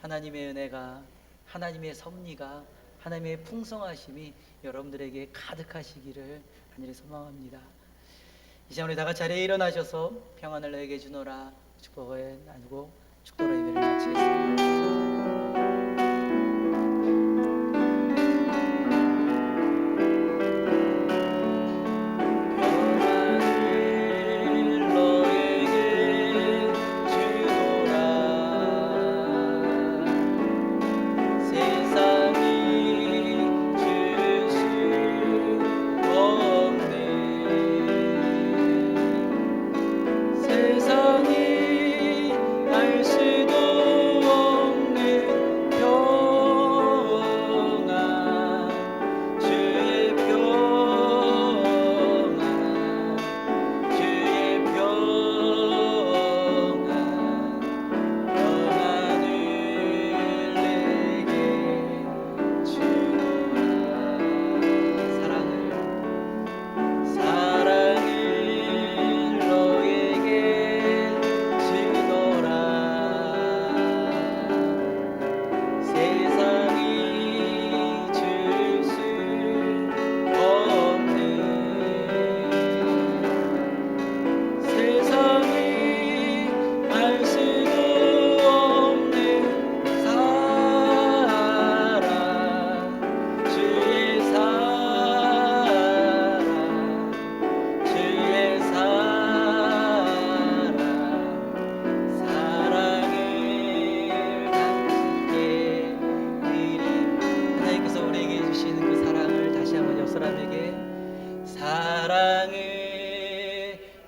하나님의 은혜가, 하나님의 섭리가, 하나님의 풍성하심이 여러분들에게 가득하시기를 간절히 소망합니다. 이 시간 우리 다 같이 자리에 일어나셔서 평안을 너에게 주노라 축복을 나누고 축도로 예배를 마치겠습니다.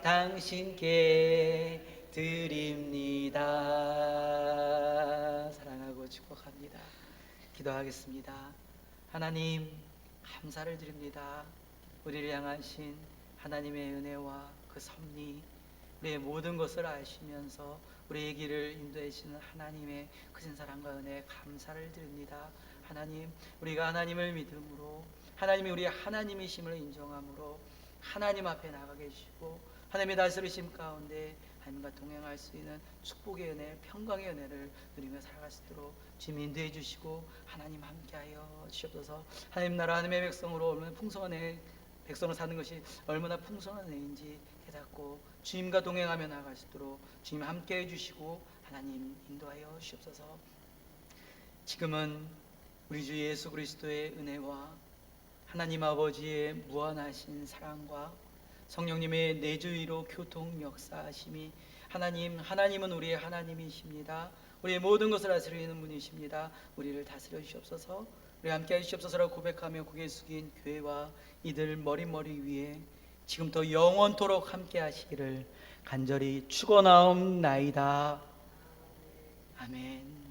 당신께 드립니다. 사랑하고 축복합니다. 기도하겠습니다. 하나님, 감사를 드립니다. 우리를 향하신 하나님의 은혜와 그 섭리, 우리의 모든 것을 아시면서 우리의 길을 인도해 주시는 하나님의 크신 사랑과 은혜에 감사를 드립니다. 하나님, 우리가 하나님을 믿음으로, 하나님이 우리의 하나님이심을 인정함으로 하나님 앞에 나가게 해주시고, 하나님의 다스리심 가운데 하나님과 동행할 수 있는 축복의 은혜, 평강의 은혜를 누리며 살아갈 수 있도록 주님 인도해 주시고 하나님 함께하여 주시옵소서. 하나님 나라 하나님의 백성으로 얼마나 풍성한 애, 백성을 사는 것이 얼마나 풍성한 은혜인지 깨닫고 주님과 동행하며 나아갈 수 있도록 주님 함께해 주시고 하나님 인도하여 주시옵소서. 지금은 우리 주 예수 그리스도의 은혜와 하나님 아버지의 무한하신 사랑과 성령님의 내주위로 교통 역사하심이, 하나님은 우리의 하나님이십니다. 우리의 모든 것을 다스리는 분이십니다. 우리를 다스려 주시옵소서. 우리 함께 해주시옵소서라고 고백하며 고개 숙인 교회와 이들 머리 위에 지금부터 영원토록 함께 하시기를 간절히 축원하옵나이다. 아멘.